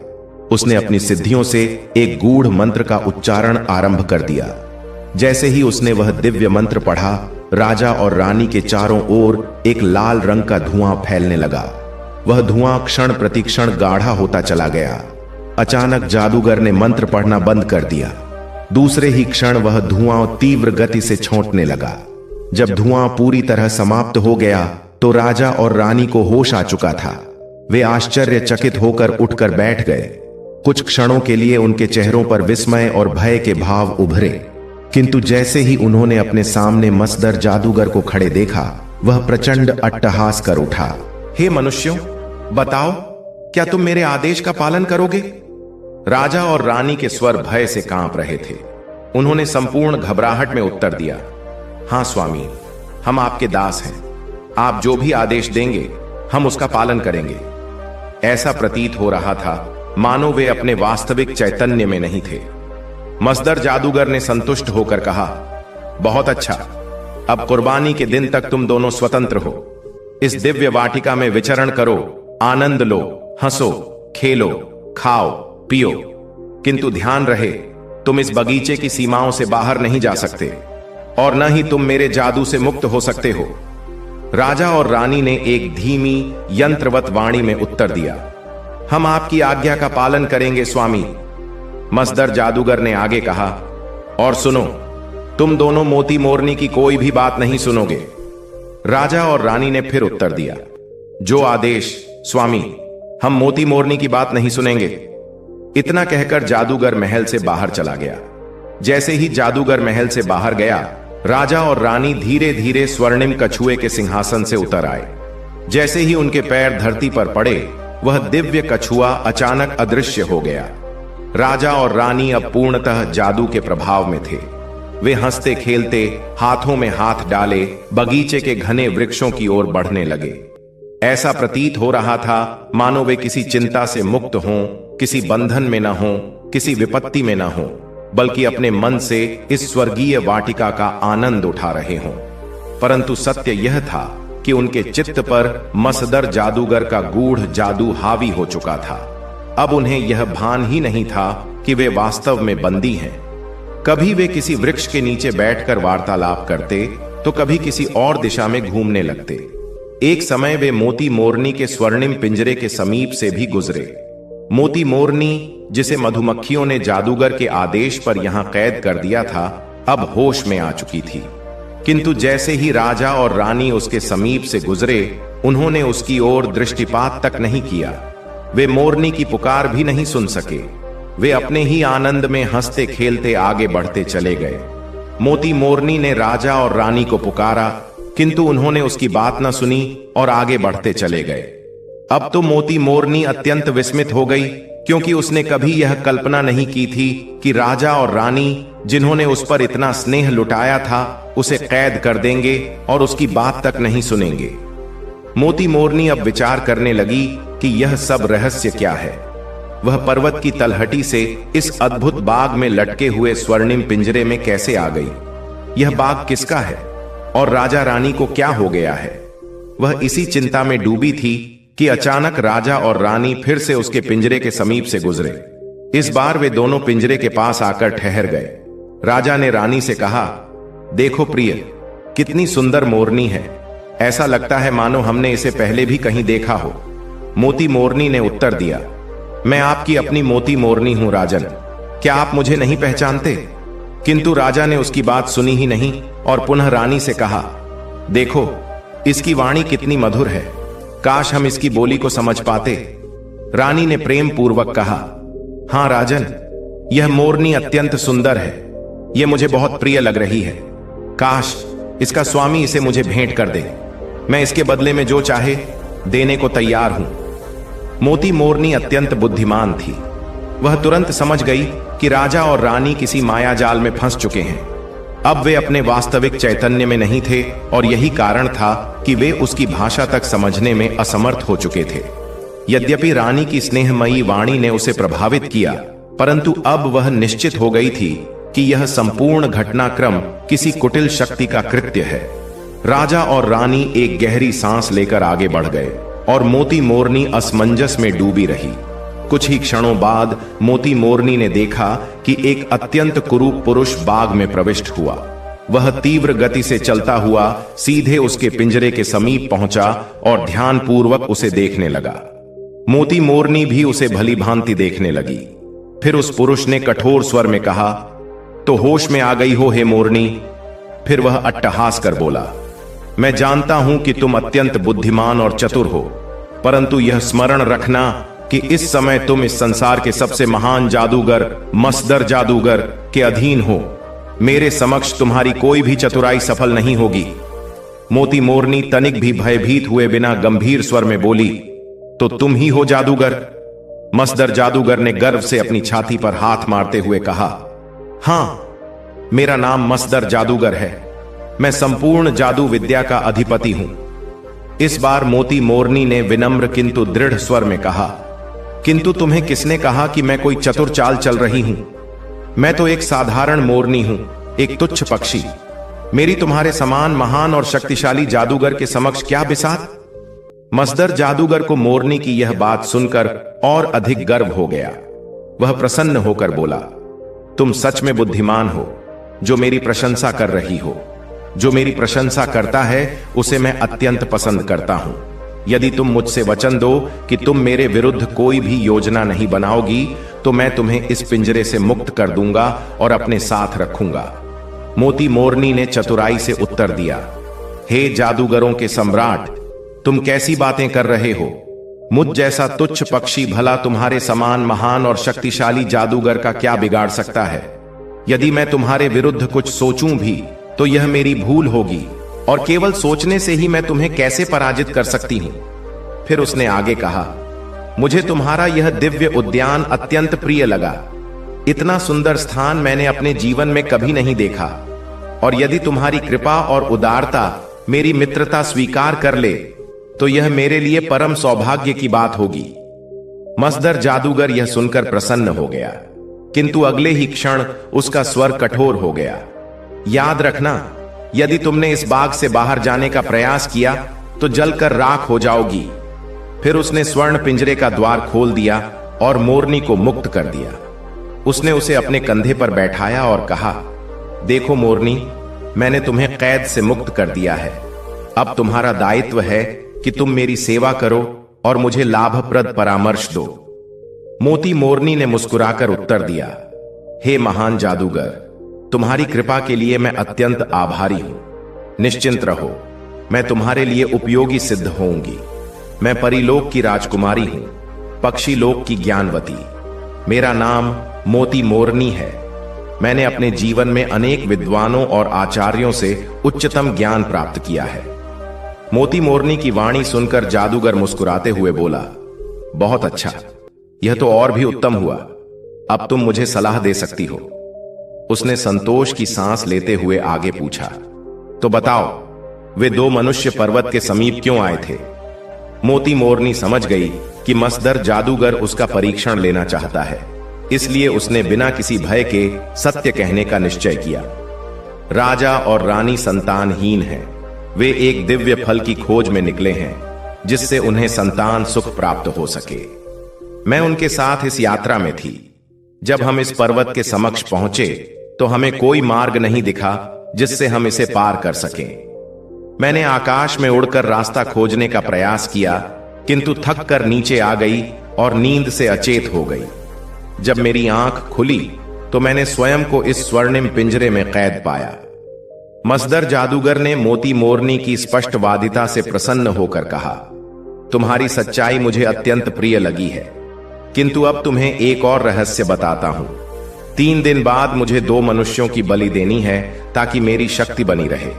उसने अपनी सिद्धियों से एक गूढ़ मंत्र का उच्चारण आरंभ कर दिया। जैसे ही उसने वह दिव्य मंत्र पढ़ा, राजा और रानी के चारों ओर एक लाल रंग का धुआं फैलने लगा। वह धुआं क्षण प्रतिक्षण गाढ़ा होता चला गया। अचानक जादूगर ने मंत्र पढ़ना बंद कर दिया। दूसरे ही क्षण वह धुआं तीव्र गति से छौंकने लगा। जब धुआं पूरी तरह समाप्त हो गया तो राजा और रानी को होश आ चुका था। वे आश्चर्यचकित होकर उठकर बैठ गए। कुछ क्षणों के लिए उनके चेहरों पर विस्मय और भय के भाव उभरे, किंतु जैसे ही उन्होंने अपने सामने मसदर जादूगर को खड़े देखा, वह प्रचंड अट्टहास कर उठा। हे मनुष्यों, बताओ, क्या तुम मेरे आदेश का पालन करोगे? राजा और रानी के स्वर भय से कांप रहे थे। उन्होंने संपूर्ण घबराहट में उत्तर दिया, हां स्वामी, हम आपके दास हैं। आप जो भी आदेश देंगे हम उसका पालन करेंगे। ऐसा प्रतीत हो रहा था मानो वे अपने वास्तविक चैतन्य में नहीं थे। मसदर जादूगर ने संतुष्ट होकर कहा, बहुत अच्छा, अब कुर्बानी के दिन तक तुम दोनों स्वतंत्र हो। इस दिव्य वाटिका में विचरण करो, आनंद लो, हंसो, खेलो, खाओ, पियो, किंतु ध्यान रहे तुम इस बगीचे की सीमाओं से बाहर नहीं जा सकते और न ही तुम मेरे जादू से मुक्त हो सकते हो। राजा और रानी ने एक धीमी यंत्रवत वाणी में उत्तर दिया, हम आपकी आज्ञा का पालन करेंगे स्वामी। मसदर जादूगर ने आगे कहा, और सुनो, तुम दोनों मोती मोरनी की कोई भी बात नहीं सुनोगे। राजा और रानी ने फिर उत्तर दिया, जो आदेश स्वामी, हम मोती मोरनी की बात नहीं सुनेंगे। इतना कहकर जादूगर महल से बाहर चला गया। जैसे ही जादूगर महल से बाहर गया, राजा और रानी धीरे धीरे स्वर्णिम कछुए के सिंहासन से उतर आए। जैसे ही उनके पैर धरती पर पड़े, वह दिव्य कछुआ अचानक अदृश्य हो गया। राजा और रानी अब पूर्णतः जादू के प्रभाव में थे। वे हंसते खेलते, हाथों में हाथ डाले, बगीचे के घने वृक्षों की ओर बढ़ने लगे। ऐसा प्रतीत हो रहा था मानो वे किसी चिंता से मुक्त हों, किसी बंधन में न हों, किसी विपत्ति में न हों, बल्कि अपने मन से इस स्वर्गीय वाटिका का आनंद उठा रहे हों। परंतु सत्य यह था कि उनके चित्त पर मसदर जादूगर का गूढ़ जादू हावी हो चुका था। अब उन्हें यह भान ही नहीं था कि वे वास्तव में बंदी हैं। कभी वे किसी वृक्ष के नीचे बैठकर वार्तालाप करते तो कभी किसी और दिशा में घूमने लगते। एक समय वे मोती मोरनी के स्वर्णिम पिंजरे के समीप से भी गुजरे। मोती मोरनी, जिसे मधुमक्खियों ने जादूगर के आदेश पर यहां कैद कर दिया था, अब होश में आ चुकी थी। किंतु जैसे ही राजा और रानी उसके समीप से गुजरे, उन्होंने उसकी ओर दृष्टिपात तक नहीं किया। वे मोरनी की पुकार भी नहीं सुन सके। वे अपने ही आनंद में हंसते खेलते आगे बढ़ते चले गए। मोती मोरनी ने राजा और रानी को पुकारा, किंतु उन्होंने उसकी बात न सुनी और आगे बढ़ते चले गए। अब तो मोती मोरनी अत्यंत विस्मित हो गई, क्योंकि उसने कभी यह कल्पना नहीं की थी कि राजा और रानी, जिन्होंने उस पर इतना स्नेह लुटाया था, उसे कैद कर देंगे और उसकी बात तक नहीं सुनेंगे। मोती मोरनी अब विचार करने लगी कि यह सब रहस्य क्या है। वह पर्वत की तलहटी से इस अद्भुत बाग में लटके हुए स्वर्णिम पिंजरे में कैसे आ गई? यह बाग किसका है और राजा रानी को क्या हो गया है? वह इसी चिंता में डूबी थी कि अचानक राजा और रानी फिर से उसके पिंजरे के समीप से गुजरे। इस बार वे दोनों पिंजरे के पास आकर ठहर गए। राजा ने रानी से कहा, देखो प्रिय, कितनी सुंदर मोरनी है। ऐसा लगता है मानो हमने इसे पहले भी कहीं देखा हो। मोती मोरनी ने उत्तर दिया, मैं आपकी अपनी मोती मोरनी हूं राजन, क्या आप मुझे नहीं पहचानते? किंतु राजा ने उसकी बात सुनी ही नहीं और पुनः रानी से कहा, देखो इसकी वाणी कितनी मधुर है, काश हम इसकी बोली को समझ पाते। रानी ने प्रेम पूर्वक कहा, हां राजन, यह मोरनी अत्यंत सुंदर है, यह मुझे बहुत प्रिय लग रही है, काश इसका स्वामी इसे मुझे भेंट कर दे, मैं इसके बदले में जो चाहे देने को तैयार हूं। मोती मोरनी अत्यंत बुद्धिमान थी, वह तुरंत समझ गई कि राजा और रानी किसी मायाजाल में फंस चुके हैं। अब वे अपने वास्तविक चैतन्य में नहीं थे और यही कारण था कि वे उसकी भाषा तक समझने में असमर्थ हो चुके थे। यद्यपि रानी की स्नेहमयी वाणी ने उसे प्रभावित किया, परंतु अब वह निश्चित हो गई थी कि यह संपूर्ण घटनाक्रम किसी कुटिल शक्ति का कृत्य है। राजा और रानी एक गहरी सांस लेकर आगे बढ़ गए और मोती मोरनी असमंजस में डूबी रही। कुछ ही क्षणों बाद मोती मोरनी ने देखा कि एक अत्यंत कुरूप पुरुष बाग में प्रविष्ट हुआ। वह तीव्र गति से चलता हुआ सीधे उसके पिंजरे के समीप पहुंचा और ध्यानपूर्वक उसे देखने लगा। मोती मोरनी भी उसे भली भांति देखने लगी। फिर उस पुरुष ने कठोर स्वर में कहा, तो होश में आ गई हो हे मोरनी? फिर वह अट्टहास कर बोला, मैं जानता हूं कि तुम अत्यंत बुद्धिमान और चतुर हो, परंतु यह स्मरण रखना कि इस समय तुम इस संसार के सबसे महान जादूगर मसदर जादूगर के अधीन हो। मेरे समक्ष तुम्हारी कोई भी चतुराई सफल नहीं होगी। मोती मोरनी तनिक भी भयभीत हुए बिना गंभीर स्वर में बोली, तो तुम ही हो जादूगर? मसदर जादूगर ने गर्व से अपनी छाती पर हाथ मारते हुए कहा, हां, मेरा नाम मसदर जादूगर है, मैं संपूर्ण जादू विद्या का अधिपति हूं। इस बार मोती मोरनी ने विनम्र किंतु दृढ़ स्वर में कहा, किंतु तुम्हें किसने कहा कि मैं कोई चतुर चाल चल रही हूं? मैं तो एक साधारण मोरनी हूं, एक तुच्छ पक्षी। मेरी तुम्हारे समान महान और शक्तिशाली जादूगर के समक्ष क्या बिसात? मसदर जादूगर को मोरनी की यह बात सुनकर और अधिक गर्व हो गया। वह प्रसन्न होकर बोला, तुम सच में बुद्धिमान हो जो मेरी प्रशंसा कर रही हो। जो मेरी प्रशंसा करता है उसे मैं अत्यंत पसंद करता हूं। यदि तुम मुझसे वचन दो कि तुम मेरे विरुद्ध कोई भी योजना नहीं बनाओगी, तो मैं तुम्हें इस पिंजरे से मुक्त कर दूंगा और अपने साथ रखूंगा। मोती मोरनी ने चतुराई से उत्तर दिया, हे जादूगरों के सम्राट, तुम कैसी बातें कर रहे हो? मुझ जैसा तुच्छ पक्षी भला तुम्हारे समान महान और शक्तिशाली जादूगर का क्या बिगाड़ सकता है? यदि मैं तुम्हारे विरुद्ध कुछ सोचूं भी तो यह मेरी भूल होगी, और केवल सोचने से ही मैं तुम्हें कैसे पराजित कर सकती हूं? फिर उसने आगे कहा, मुझे तुम्हारा यह दिव्य उद्यान अत्यंत प्रिय लगा। इतना सुंदर स्थान मैंने अपने जीवन में कभी नहीं देखा, और यदि तुम्हारी कृपा और उदारता मेरी मित्रता स्वीकार कर ले तो यह मेरे लिए परम सौभाग्य की बात होगी। मसदर जादूगर यह सुनकर प्रसन्न हो गया, किंतु अगले ही क्षण उसका स्वर कठोर हो गया। याद रखना, यदि तुमने इस बाग से बाहर जाने का प्रयास किया तो जलकर राख हो जाओगी। फिर उसने स्वर्ण पिंजरे का द्वार खोल दिया और मोरनी को मुक्त कर दिया। उसने उसे अपने कंधे पर बैठाया और कहा, देखो मोरनी, मैंने तुम्हें कैद से मुक्त कर दिया है। अब तुम्हारा दायित्व है कि तुम मेरी सेवा करो और मुझे लाभप्रद परामर्श दो। मोती मोरनी ने मुस्कुराकर उत्तर दिया, हे महान जादूगर, तुम्हारी कृपा के लिए मैं अत्यंत आभारी हूं। निश्चिंत रहो, मैं तुम्हारे लिए उपयोगी सिद्ध होऊंगी। मैं परिलोक की राजकुमारी हूं, पक्षी लोक की ज्ञानवती। मेरा नाम मोती मोरनी है। मैंने अपने जीवन में अनेक विद्वानों और आचार्यों से उच्चतम ज्ञान प्राप्त किया है। मोती मोरनी की वाणी सुनकर जादूगर मुस्कुराते हुए बोला, बहुत अच्छा, यह तो और भी उत्तम हुआ। अब तुम मुझे सलाह दे सकती हो। उसने संतोष की सांस लेते हुए आगे पूछा, तो बताओ, वे दो मनुष्य पर्वत के समीप क्यों आए थे? मोती मोरनी समझ गई कि मसदर जादूगर उसका परीक्षण लेना चाहता है, इसलिए उसने बिना किसी भय के सत्य कहने का निश्चय किया। राजा और रानी संतानहीन हैं। वे एक दिव्य फल की खोज में निकले हैं जिससे उन्हें संतान सुख प्राप्त हो सके। मैं उनके साथ इस यात्रा में थी। जब हम इस पर्वत के समक्ष पहुंचे तो हमें कोई मार्ग नहीं दिखा जिससे हम इसे पार कर सकें। मैंने आकाश में उड़कर रास्ता खोजने का प्रयास किया, किंतु थक कर नीचे आ गई और नींद से अचेत हो गई। जब मेरी आंख खुली तो मैंने स्वयं को इस स्वर्णिम पिंजरे में कैद पाया। मसदर जादूगर ने मोती मोरनी की स्पष्टवादिता से प्रसन्न होकर कहा, तुम्हारी सच्चाई मुझे अत्यंत प्रिय लगी है, किंतु अब तुम्हें एक और रहस्य बताता हूं। 3 दिन बाद मुझे 2 मनुष्यों की बलि देनी है ताकि मेरी शक्ति बनी रहे।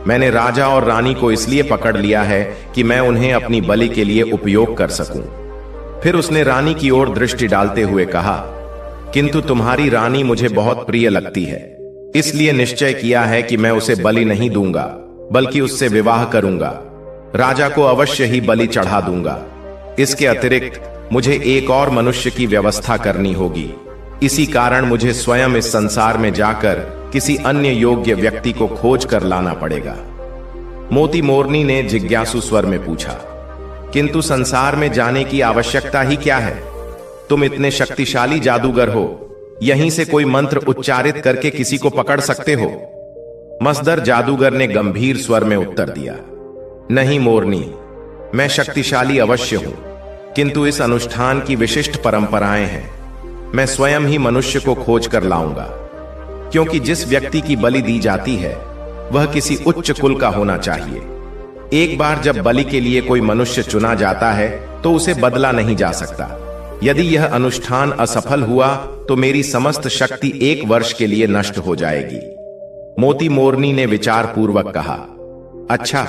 मैंने राजा और रानी को इसलिए पकड़ लिया है कि मैं उन्हें अपनी बलि के लिए उपयोग कर सकूं। फिर उसने रानी की ओर दृष्टि डालते हुए कहा, किंतु तुम्हारी रानी मुझे बहुत प्रिय लगती है, इसलिए निश्चय किया है कि मैं उसे बलि नहीं दूंगा, बल्कि उससे विवाह करूंगा। राजा को अवश्य ही बलि चढ़ा दूंगा। इसके अतिरिक्त मुझे एक और मनुष्य की व्यवस्था करनी होगी। इसी कारण मुझे स्वयं इस संसार में जाकर किसी अन्य योग्य व्यक्ति को खोज कर लाना पड़ेगा। मोती मोरनी ने जिज्ञासु स्वर में पूछा, किंतु संसार में जाने की आवश्यकता ही क्या है? तुम इतने शक्तिशाली जादूगर हो, यहीं से कोई मंत्र उच्चारित करके किसी को पकड़ सकते हो। मसदर जादूगर ने गंभीर स्वर में उत्तर दिया, नहीं मोरनी, मैं शक्तिशाली अवश्य हूं, किंतु इस अनुष्ठान की विशिष्ट परंपराएं हैं। मैं स्वयं ही मनुष्य को खोज कर लाऊंगा, क्योंकि जिस व्यक्ति की बलि दी जाती है वह किसी उच्च कुल का होना चाहिए। एक बार जब बलि के लिए कोई मनुष्य चुना जाता है तो उसे बदला नहीं जा सकता। यदि यह अनुष्ठान असफल हुआ तो मेरी समस्त शक्ति 1 वर्ष के लिए नष्ट हो जाएगी। मोती मोरनी ने विचार पूर्वक कहा, अच्छा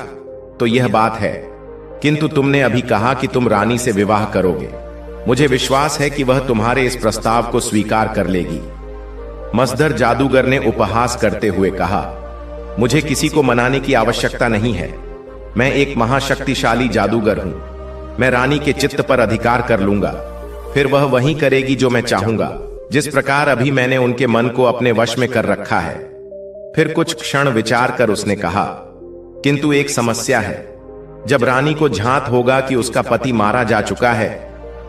तो यह बात है, किंतु तुमने अभी कहा कि तुम रानी से विवाह करोगे। मुझे विश्वास है कि वह तुम्हारे इस प्रस्ताव को स्वीकार कर लेगी। मसदर जादूगर ने उपहास करते हुए कहा, मुझे किसी को मनाने की आवश्यकता नहीं है। मैं एक महाशक्तिशाली जादूगर हूं। मैं रानी के चित्त पर अधिकार कर लूंगा, फिर वह वही करेगी जो मैं चाहूंगा, जिस प्रकार अभी मैंने उनके मन को अपने वश में कर रखा है। फिर कुछ क्षण विचार कर उसने कहा, किंतु एक समस्या है। जब रानी को झांत होगा कि उसका पति मारा जा चुका है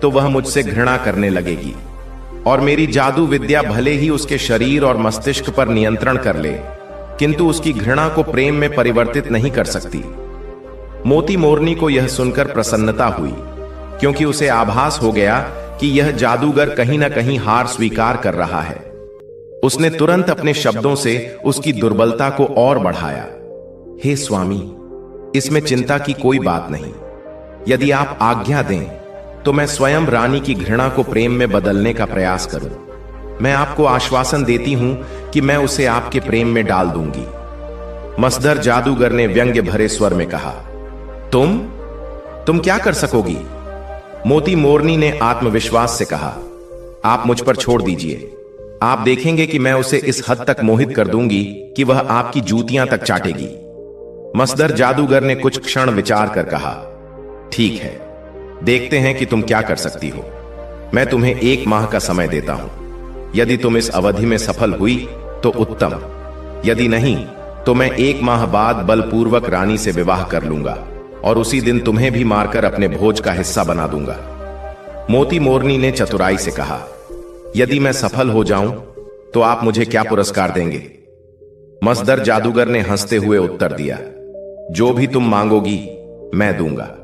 तो वह मुझसे घृणा करने लगेगी, और मेरी जादू विद्या भले ही उसके शरीर और मस्तिष्क पर नियंत्रण कर ले, किंतु उसकी घृणा को प्रेम में परिवर्तित नहीं कर सकती। मोती मोरनी को यह सुनकर प्रसन्नता हुई, क्योंकि उसे आभास हो गया कि यह जादूगर कहीं ना कहीं हार स्वीकार कर रहा है। उसने तुरंत अपने शब्दों से उसकी दुर्बलता को और बढ़ाया, हे स्वामी, इसमें चिंता की कोई बात नहीं। यदि आप आज्ञा दें तो मैं स्वयं रानी की घृणा को प्रेम में बदलने का प्रयास करूं। मैं आपको आश्वासन देती हूं कि मैं उसे आपके प्रेम में डाल दूंगी। मसदर जादूगर ने व्यंग्य भरे स्वर में कहा, तुम क्या कर सकोगी? मोती मोरनी ने आत्मविश्वास से कहा, आप मुझ पर छोड़ दीजिए। आप देखेंगे कि मैं उसे इस हद तक मोहित कर दूंगी कि वह आपकी जूतियां तक चाटेगी। मसदर जादूगर ने कुछ क्षण विचार कर कहा, ठीक है, देखते हैं कि तुम क्या कर सकती हो। मैं तुम्हें 1 माह का समय देता हूं। यदि तुम इस अवधि में सफल हुई तो उत्तम, यदि नहीं तो मैं 1 माह बाद बलपूर्वक रानी से विवाह कर लूंगा और उसी दिन तुम्हें भी मारकर अपने भोज का हिस्सा बना दूंगा। मोती मोरनी ने चतुराई से कहा, यदि मैं सफल हो जाऊं तो आप मुझे क्या पुरस्कार देंगे? मसदर जादूगर ने हंसते हुए उत्तर दिया, जो भी तुम मांगोगी मैं दूंगा।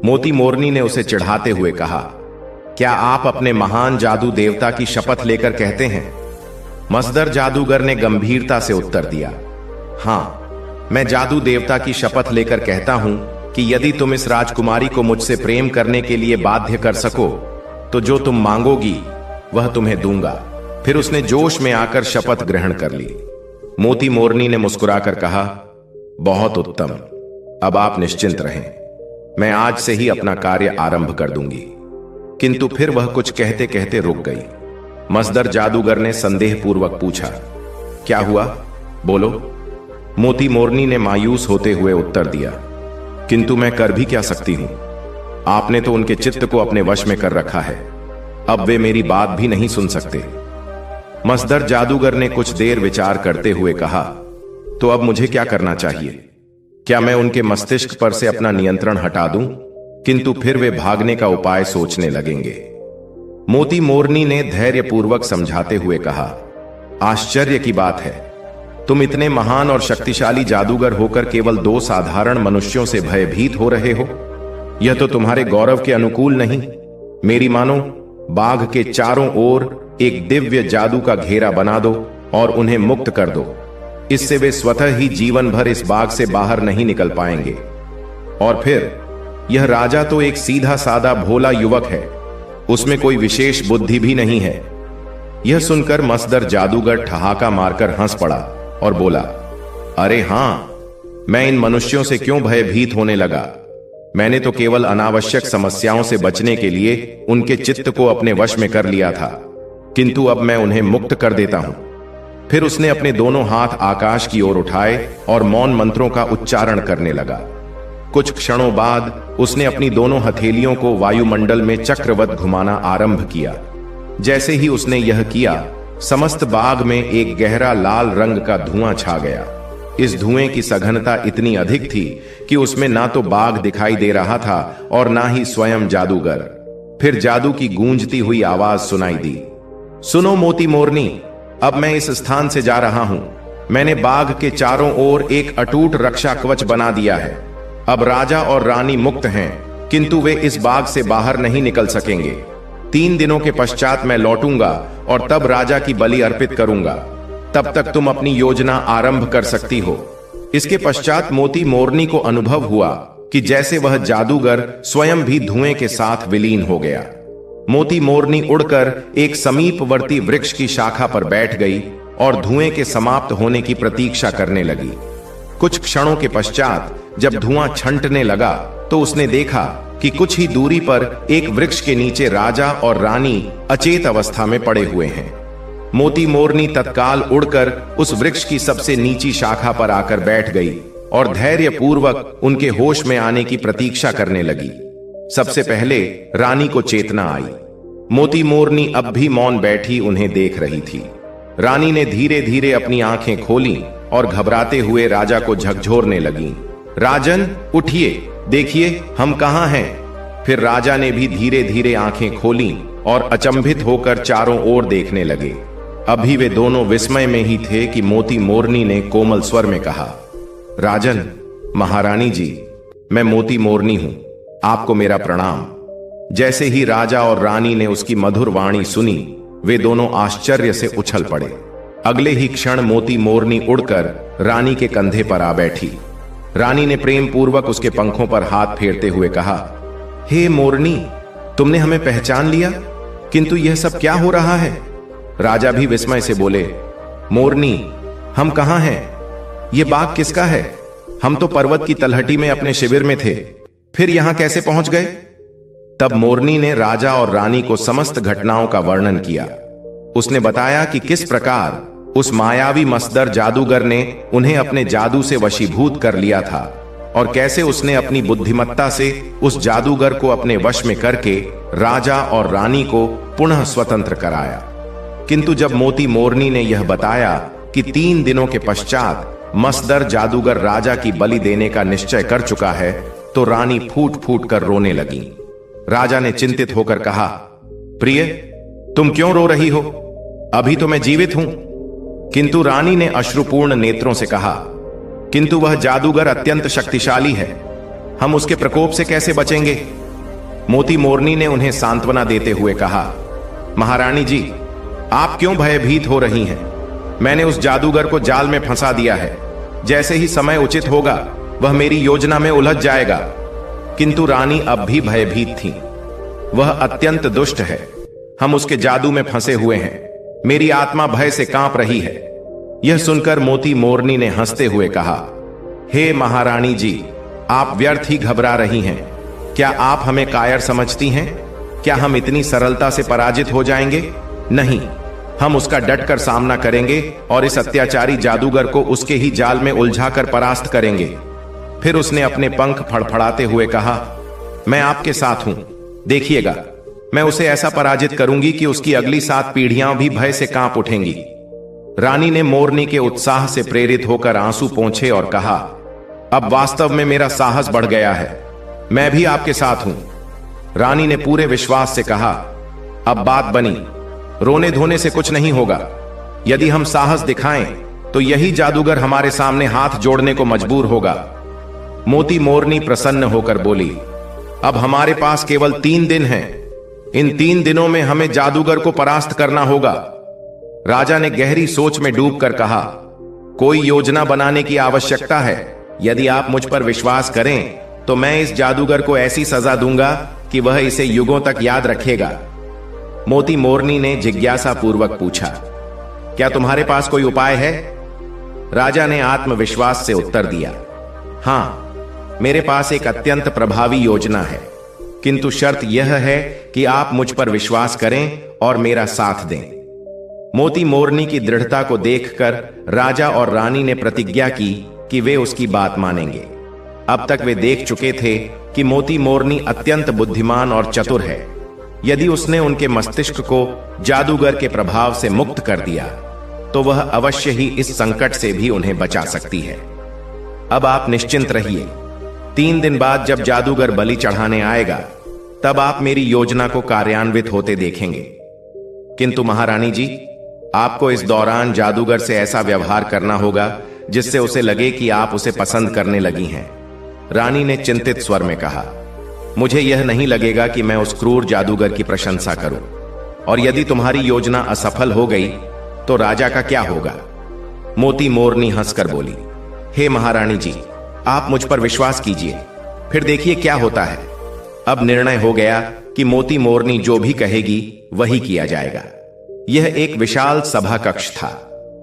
मोती मोरनी ने उसे चिढ़ाते हुए कहा, क्या आप अपने महान जादू देवता की शपथ लेकर कहते हैं? मसदर जादूगर ने गंभीरता से उत्तर दिया, हां, मैं जादू देवता की शपथ लेकर कहता हूं कि यदि तुम इस राजकुमारी को मुझसे प्रेम करने के लिए बाध्य कर सको तो जो तुम मांगोगी वह तुम्हें दूंगा। फिर उसने जोश में आकर शपथ ग्रहण कर ली। मोती मोरनी ने मुस्कुराकर कहा, बहुत उत्तम, अब आप निश्चिंत रहें, मैं आज से ही अपना कार्य आरंभ कर दूंगी। किंतु फिर वह कुछ कहते कहते रुक गई। मसदर जादूगर ने संदेहपूर्वक पूछा, क्या हुआ, बोलो। मोती मोरनी ने मायूस होते हुए उत्तर दिया, किंतु मैं कर भी क्या सकती हूं? आपने तो उनके चित्त को अपने वश में कर रखा है, अब वे मेरी बात भी नहीं सुन सकते। मसदर जादूगर ने कुछ देर विचार करते हुए कहा, तो अब मुझे क्या करना चाहिए? क्या मैं उनके मस्तिष्क पर से अपना नियंत्रण हटा दूं? किंतु फिर वे भागने का उपाय सोचने लगेंगे। मोती मोरनी ने धैर्यपूर्वक समझाते हुए कहा, आश्चर्य की बात है, तुम इतने महान और शक्तिशाली जादूगर होकर केवल 2 साधारण मनुष्यों से भयभीत हो रहे हो। यह तो तुम्हारे गौरव के अनुकूल नहीं। मेरी मानो, बाघ के चारों ओर एक दिव्य जादू का घेरा बना दो और उन्हें मुक्त कर दो। इससे वे स्वतः ही जीवन भर इस बाग से बाहर नहीं निकल पाएंगे। और फिर यह राजा तो एक सीधा सादा भोला युवक है, उसमें कोई विशेष बुद्धि भी नहीं है। यह सुनकर मसदर जादूगर ठहाका मारकर हंस पड़ा और बोला, अरे हां, मैं इन मनुष्यों से क्यों भयभीत होने लगा। मैंने तो केवल अनावश्यक समस्याओं से बचने के लिए उनके चित्त को अपने वश में कर लिया था, किंतु अब मैं उन्हें मुक्त कर देता हूं। फिर उसने अपने दोनों हाथ आकाश की ओर उठाए और मौन मंत्रों का उच्चारण करने लगा। कुछ क्षणों बाद उसने अपनी दोनों हथेलियों को वायुमंडल में चक्रवत घुमाना आरंभ किया। जैसे ही उसने यह किया, समस्त बाग में एक गहरा लाल रंग का धुआं छा गया। इस धुएं की सघनता इतनी अधिक थी कि उसमें ना तो बाघ दिखाई दे रहा था और ना ही स्वयं जादूगर। फिर जादू की गूंजती हुई आवाज सुनाई दी, सुनो मोती मोरनी, अब मैं इस स्थान से जा रहा हूं। मैंने बाघ के चारों ओर एक अटूट रक्षा कवच बना दिया है। अब राजा और रानी मुक्त हैं, किंतु वे इस बाग से बाहर नहीं निकल सकेंगे। 3 दिनों के पश्चात मैं लौटूंगा और तब राजा की बलि अर्पित करूंगा। तब तक तुम अपनी योजना आरंभ कर सकती हो। इसके पश्चात मोती मोरनी को अनुभव हुआ कि जैसे वह जादूगर स्वयं भी धुएं के साथ विलीन हो गया। मोती मोरनी उड़कर एक समीपवर्ती वृक्ष की शाखा पर बैठ गई और धुएं के समाप्त होने की प्रतीक्षा करने लगी। कुछ क्षणों के पश्चात जब धुआं छंटने लगा तो उसने देखा कि कुछ ही दूरी पर एक वृक्ष के नीचे राजा और रानी अचेत अवस्था में पड़े हुए हैं। मोती मोरनी तत्काल उड़कर उस वृक्ष की सबसे नीची शाखा पर आकर बैठ गई और धैर्य पूर्वक उनके होश में आने की प्रतीक्षा करने लगी। सबसे पहले रानी को चेतना आई। मोती मोरनी अब भी मौन बैठी उन्हें देख रही थी। रानी ने धीरे धीरे अपनी आंखें खोली और घबराते हुए राजा को झकझोरने लगी। राजन, उठिए, देखिए हम कहां हैं। फिर राजा ने भी धीरे धीरे आंखें खोली और अचंभित होकर चारों ओर देखने लगे। अभी वे दोनों विस्मय में ही थे कि मोती मोरनी ने कोमल स्वर में कहा, राजन, महारानी जी, मैं मोती मोरनी हूं, आपको मेरा प्रणाम। जैसे ही राजा और रानी ने उसकी मधुर वाणी सुनी, वे दोनों आश्चर्य से उछल पड़े। अगले ही क्षण मोती मोरनी उड़कर रानी के कंधे पर आ बैठी। रानी ने प्रेम पूर्वक उसके पंखों पर हाथ फेरते हुए कहा, हे मोरनी, तुमने हमें पहचान लिया, किंतु यह सब क्या हो रहा है। राजा भी विस्मय से बोले, मोरनी, हम कहां हैं? यह बाग किसका है? हम तो पर्वत की तलहटी में अपने शिविर में थे, फिर यहां कैसे पहुंच गए? तब मोरनी ने राजा और रानी को समस्त घटनाओं का वर्णन किया। उसने बताया कि किस प्रकार उस मायावी मसदर जादूगर ने उन्हें अपने जादू से वशीभूत कर लिया था और कैसे उसने अपनी बुद्धिमत्ता से उस जादूगर को अपने वश में करके राजा और रानी को पुनः स्वतंत्र कराया। किंतु जब मोती मोरनी ने यह बताया कि 3 दिनों के पश्चात मसदर जादूगर राजा की बलि देने का निश्चय कर चुका है, तो रानी फूट फूट कर रोने लगी। राजा ने चिंतित होकर कहा, प्रिय, तुम क्यों रो रही हो? अभी तो मैं जीवित हूं। किंतु रानी ने अश्रुपूर्ण नेत्रों से कहा, किंतु वह जादूगर अत्यंत शक्तिशाली है, हम उसके प्रकोप से कैसे बचेंगे? मोती मोरनी ने उन्हें सांत्वना देते हुए कहा, महारानी जी, आप क्यों भयभीत हो रही हैं? मैंने उस जादूगर को जाल में फंसा दिया है। जैसे ही समय उचित होगा, वह मेरी योजना में उलझ जाएगा। किंतु रानी अब भी भयभीत थी। वह अत्यंत दुष्ट है, हम उसके जादू में फंसे हुए हैं। मेरी आत्मा भय से कांप रही है। यह सुनकर मोती मोरनी ने हंसते हुए कहा, हे महारानी जी, आप व्यर्थ ही घबरा रही हैं। क्या आप हमें कायर समझती हैं? क्या हम इतनी सरलता से पराजित हो जाएंगे? नहीं, हम उसका डटकर सामना करेंगे और इस अत्याचारी जादूगर को उसके ही जाल में उलझाकर परास्त करेंगे। फिर उसने अपने पंख फड़फड़ाते हुए कहा, मैं आपके साथ हूं, देखिएगा, मैं उसे ऐसा पराजित करूंगी कि उसकी अगली 7 पीढ़ियां भी भय से कांप उठेंगी। रानी ने मोरनी के उत्साह से प्रेरित होकर आंसू पोंछे और कहा, अब वास्तव में मेरा साहस बढ़ गया है, मैं भी आपके साथ हूं। रानी ने पूरे विश्वास से कहा, अब बात बनी, रोने धोने से कुछ नहीं होगा। यदि हम साहस दिखाएं तो यही जादूगर हमारे सामने हाथ जोड़ने को मजबूर होगा। मोती मोरनी प्रसन्न होकर बोली, अब हमारे पास केवल 3 दिन हैं। इन 3 दिनों में हमें जादूगर को परास्त करना होगा। राजा ने गहरी सोच में डूबकर कहा, कोई योजना बनाने की आवश्यकता है। यदि आप मुझ पर विश्वास करें तो मैं इस जादूगर को ऐसी सजा दूंगा कि वह इसे युगों तक याद रखेगा। मोती मोरनी ने जिज्ञासा पूर्वक पूछा, क्या तुम्हारे पास कोई उपाय है? राजा ने आत्मविश्वास से उत्तर दिया, हां, मेरे पास एक अत्यंत प्रभावी योजना है, किंतु शर्त यह है कि आप मुझ पर विश्वास करें और मेरा साथ दें। मोती मोरनी की दृढ़ता को देखकर राजा और रानी ने प्रतिज्ञा की कि वे उसकी बात मानेंगे। अब तक वे देख चुके थे कि मोती मोरनी अत्यंत बुद्धिमान और चतुर है। यदि उसने उनके मस्तिष्क को जादूगर के प्रभाव से मुक्त कर दिया तो वह अवश्य ही इस संकट से भी उन्हें बचा सकती है। अब आप निश्चिंत रहिए। 3 दिन बाद जब जादूगर बलि चढ़ाने आएगा तब आप मेरी योजना को कार्यान्वित होते देखेंगे। किंतु महारानी जी, आपको इस दौरान जादूगर से ऐसा व्यवहार करना होगा जिससे उसे लगे कि आप उसे पसंद करने लगी हैं। रानी ने चिंतित स्वर में कहा, मुझे यह नहीं लगेगा कि मैं उस क्रूर जादूगर की प्रशंसा करूं। और यदि तुम्हारी योजना असफल हो गई तो राजा का क्या होगा? मोती मोरनी हंसकर बोली, हे महारानी जी, आप मुझ पर विश्वास कीजिए, फिर देखिए क्या होता है। अब निर्णय हो गया कि मोती मोरनी जो भी कहेगी वही किया जाएगा। यह एक विशाल सभा कक्ष था।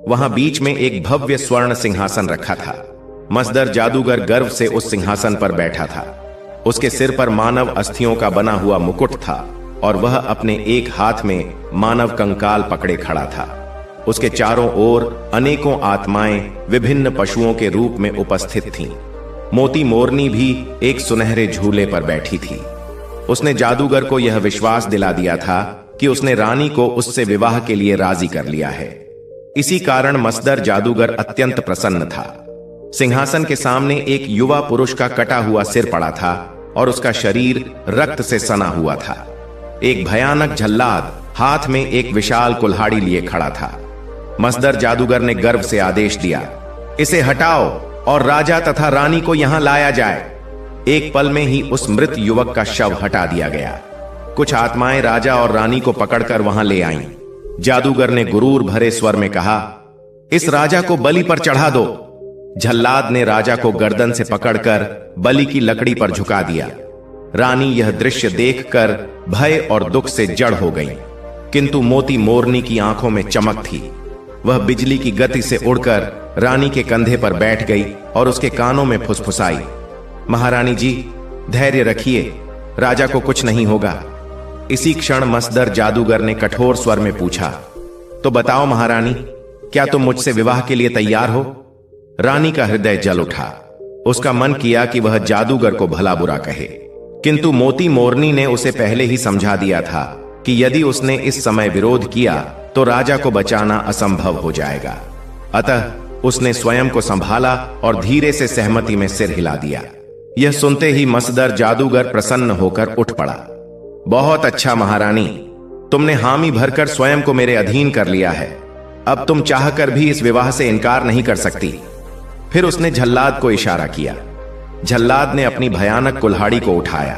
वहां बीच में एक भव्य स्वर्ण सिंहासन रखा था। मसदर जादूगर गर्व से उस सिंहासन पर बैठा था। उसके सिर पर मानव अस्थियों का बना हुआ मुकुट था और वह अपने एक हाथ में मानव कंकाल पकड़े खड़ा था। उसके चारों ओर अनेकों आत्माएं विभिन्न पशुओं के रूप में उपस्थित थीं। मोती मोरनी भी एक सुनहरे झूले पर बैठी थी। उसने जादूगर को यह विश्वास दिला दिया था कि उसने रानी को उससे विवाह के लिए राजी कर लिया है। इसी कारण मसदर जादूगर अत्यंत प्रसन्न था। सिंहासन के सामने एक युवा पुरुष का कटा हुआ सिर पड़ा था और उसका शरीर रक्त से सना हुआ था। एक भयानक जल्लाद हाथ में एक विशाल कुल्हाड़ी लिए खड़ा था। मसदर जादूगर ने गर्व से आदेश दिया, इसे हटाओ और राजा तथा रानी को यहां लाया जाए। एक पल में ही उस मृत युवक का शव हटा दिया गया। कुछ आत्माएं राजा और रानी को पकड़कर वहां ले आईं। जादूगर ने गुरूर भरे स्वर में कहा, इस राजा को बलि पर चढ़ा दो। जल्लाद ने राजा को गर्दन से पकड़कर बलि की लकड़ी पर झुका दिया। रानी यह दृश्य देखकर भय और दुख से जड़ हो गई, किंतु मोती मोरनी की आंखों में चमक थी। वह बिजली की गति से उड़कर रानी के कंधे पर बैठ गई और उसके कानों में फुसफुसाई, महारानी जी, धैर्य रखिए, राजा को कुछ नहीं होगा। इसी क्षण मसदर जादूगर ने कठोर स्वर में पूछा, तो बताओ महारानी, क्या तुम मुझसे विवाह के लिए तैयार हो? रानी का हृदय जल उठा। उसका मन किया कि वह जादूगर को भला बुरा कहे, किंतु मोती मोरनी ने उसे पहले ही समझा दिया था कि यदि उसने इस समय विरोध किया तो राजा को बचाना असंभव हो जाएगा। अतः उसने स्वयं को संभाला और धीरे से सहमति में सिर हिला दिया। यह सुनते ही मसदर जादूगर प्रसन्न होकर उठ पड़ा। बहुत अच्छा महारानी, तुमने हामी भरकर स्वयं को मेरे अधीन कर लिया है। अब तुम चाहकर भी इस विवाह से इनकार नहीं कर सकती। फिर उसने जल्लाद को इशारा किया। जल्लाद ने अपनी भयानक कुल्हाड़ी को उठाया।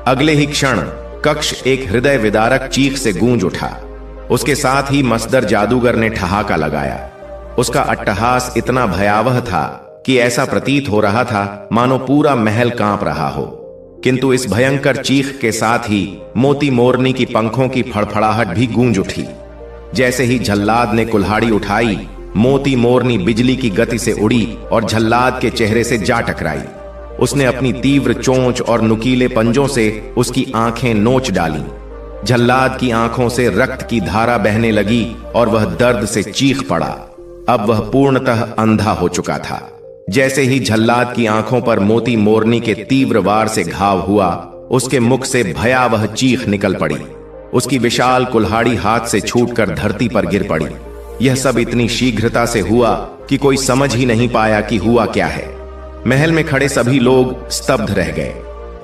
अगले ही क्षण कक्ष एक हृदय विदारक चीख से गूंज उठा। उसके साथ ही मसदर जादूगर ने ठहाका लगाया। उसका अट्टहास इतना भयावह था कि ऐसा प्रतीत हो रहा था मानो पूरा महल कांप रहा हो। किंतु इस भयंकर चीख के साथ ही मोती मोरनी की पंखों की फड़फड़ाहट भी गूंज उठी। जैसे ही जल्लाद ने कुल्हाड़ी उठाई, मोती मोरनी बिजली की गति से उड़ी और जल्लाद के चेहरे से जा टकराई। उसने अपनी तीव्र चोंच और नुकीले पंजों से उसकी आंखें नोच डाली। जल्लाद की आंखों से रक्त की धारा बहने लगी और वह दर्द से चीख पड़ा। अब वह पूर्णतः अंधा हो चुका था। जैसे ही जल्लाद की आंखों पर मोती मोरनी के तीव्र वार से घाव हुआ, उसके मुख से भयावह चीख निकल पड़ी। उसकी विशाल कुल्हाड़ी हाथ से छूटकर धरती पर गिर पड़ी। यह सब इतनी शीघ्रता से हुआ कि कोई समझ ही नहीं पाया कि हुआ क्या है। महल में खड़े सभी लोग स्तब्ध रह गए।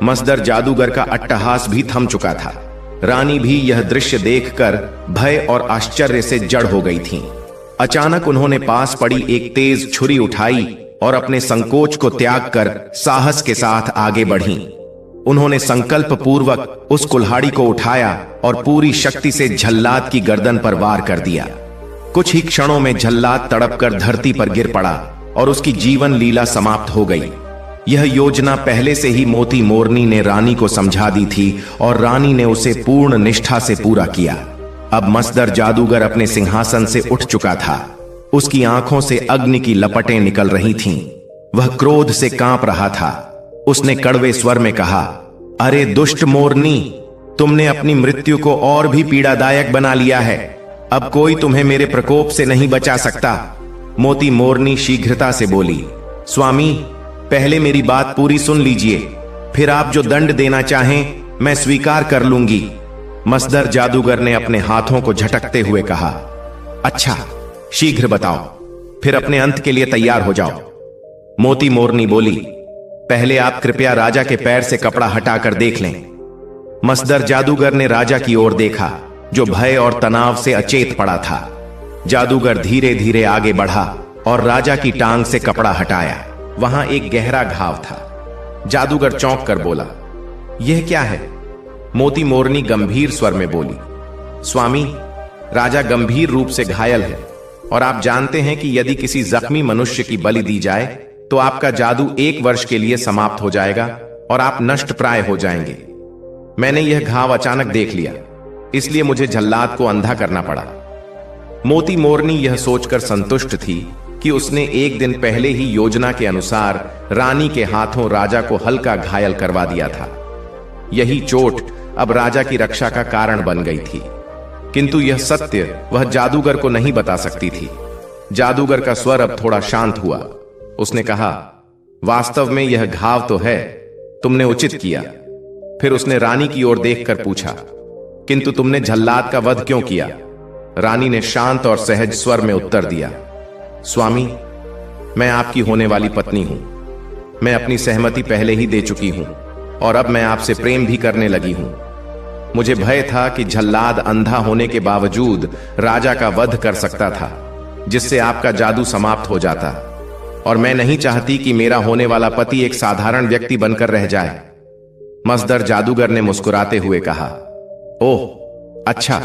मसदर जादूगर का अट्टहास भी थम चुका था। रानी भी यह दृश्य देखकर भय और आश्चर्य से जड़ हो गई थीं। अचानक उन्होंने पास पड़ी एक तेज छुरी उठाई और अपने संकोच को त्याग कर साहस के साथ आगे बढ़ीं। उन्होंने संकल्प पूर्वक उस कुल्हाड़ी को उठाया और पूरी शक्ति से झल्लाद की गर्दन पर वार कर दिया। कुछ ही क्षणों में झल्लाद तड़पकर धरती पर गिर पड़ा और उसकी जीवन लीला समाप्त हो गई। यह योजना पहले से ही मोती मोरनी ने रानी को समझा दी थी और रानी ने उसे पूर्ण निष्ठा से पूरा किया। अब मसदर जादूगर अपने सिंहासन से उठ चुका था। उसकी आंखों से अग्नि की लपटें निकल रही थीं। वह क्रोध से कांप रहा था। उसने कड़वे स्वर में कहा, अरे दुष्ट मोरनी, तुमने अपनी मृत्यु को और भी पीड़ादायक बना लिया है। अब कोई तुम्हें मेरे प्रकोप से नहीं बचा सकता। मोती मोरनी शीघ्रता से बोली, स्वामी, पहले मेरी बात पूरी सुन लीजिए, फिर आप जो दंड देना चाहें मैं स्वीकार कर लूंगी। मसदर जादूगर ने अपने हाथों को झटकते हुए कहा, अच्छा, शीघ्र बताओ, फिर अपने अंत के लिए तैयार हो जाओ। मोती मोरनी बोली, पहले आप कृपया राजा के पैर से कपड़ा हटाकर देख लें। मसदर जादूगर ने राजा की ओर देखा, जो भय और तनाव से अचेत पड़ा था। जादूगर धीरे धीरे आगे बढ़ा और राजा की टांग से कपड़ा हटाया। वहां एक गहरा घाव था। जादूगर चौंक कर बोला, यह क्या है? मोती मोरनी गंभीर स्वर में बोली, स्वामी, राजा गंभीर रूप से घायल है और आप जानते हैं कि यदि किसी जख्मी मनुष्य की बलि दी जाए तो आपका जादू 1 वर्ष के लिए समाप्त हो जाएगा और आप नष्ट प्राय हो जाएंगे। मैंने यह घाव अचानक देख लिया, इसलिए मुझे झल्लाद को अंधा करना पड़ा। मोती मोरनी यह सोचकर संतुष्ट थी कि उसने एक दिन पहले ही योजना के अनुसार रानी के हाथों राजा को हल्का घायल करवा दिया था। यही चोट अब राजा की रक्षा का कारण बन गई थी, किंतु यह सत्य वह जादूगर को नहीं बता सकती थी। जादूगर का स्वर अब थोड़ा शांत हुआ। उसने कहा, वास्तव में यह घाव तो है, तुमने उचित किया। फिर उसने रानी की ओर देखकर पूछा, किंतु तुमने झल्लाद का वध क्यों किया? रानी ने शांत और सहज स्वर में उत्तर दिया, स्वामी, मैं आपकी होने वाली पत्नी हूं। मैं अपनी सहमति पहले ही दे चुकी हूं और अब मैं आपसे प्रेम भी करने लगी हूं। मुझे भय था कि झल्लाद अंधा होने के बावजूद राजा का वध कर सकता था, जिससे आपका जादू समाप्त हो जाता, और मैं नहीं चाहती कि मेरा होने वाला पति एक साधारण व्यक्ति बनकर रह जाए। मसदर जादूगर ने मुस्कुराते हुए कहा, ओह, अच्छा,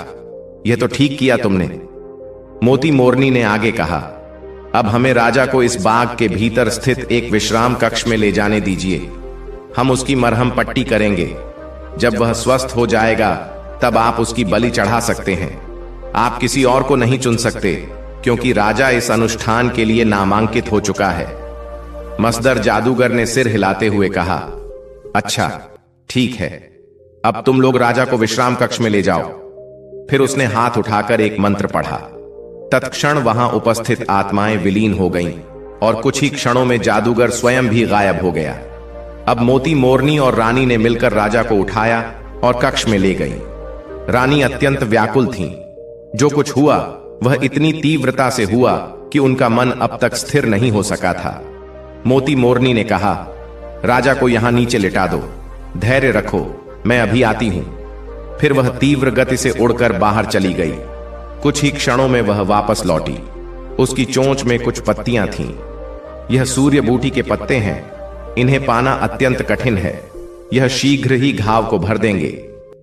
यह तो ठीक किया तुमने। मोती मोरनी ने आगे कहा, अब हमें राजा को इस बाग के भीतर स्थित एक विश्राम कक्ष में ले जाने दीजिए। हम उसकी मरहम पट्टी करेंगे। जब वह स्वस्थ हो जाएगा तब आप उसकी बलि चढ़ा सकते हैं। आप किसी और को नहीं चुन सकते, क्योंकि राजा इस अनुष्ठान के लिए नामांकित हो चुका है। मसदर जादूगर ने सिर हिलाते हुए कहा, अच्छा, ठीक है, अब तुम लोग राजा को विश्राम कक्ष में ले जाओ। फिर उसने हाथ उठाकर एक मंत्र पढ़ा। तत्क्षण वहां उपस्थित आत्माएं विलीन हो गईं और कुछ ही क्षणों में जादूगर स्वयं भी गायब हो गया। अब मोती मोरनी और रानी ने मिलकर राजा को उठाया और कक्ष में ले गई। रानी अत्यंत व्याकुल थीं। जो कुछ हुआ वह इतनी तीव्रता से हुआ कि उनका मन अब तक स्थिर नहीं हो सका था। मोती मोरनी ने कहा, राजा को यहां नीचे लिटा दो, धैर्य रखो, मैं अभी आती हूं। फिर वह तीव्र गति से उड़कर बाहर चली गई। कुछ ही क्षणों में वह वापस लौटी। उसकी चोंच में कुछ पत्तियां थीं। यह सूर्य बूटी के पत्ते हैं। इन्हें पाना अत्यंत कठिन है। यह शीघ्र ही घाव को भर देंगे।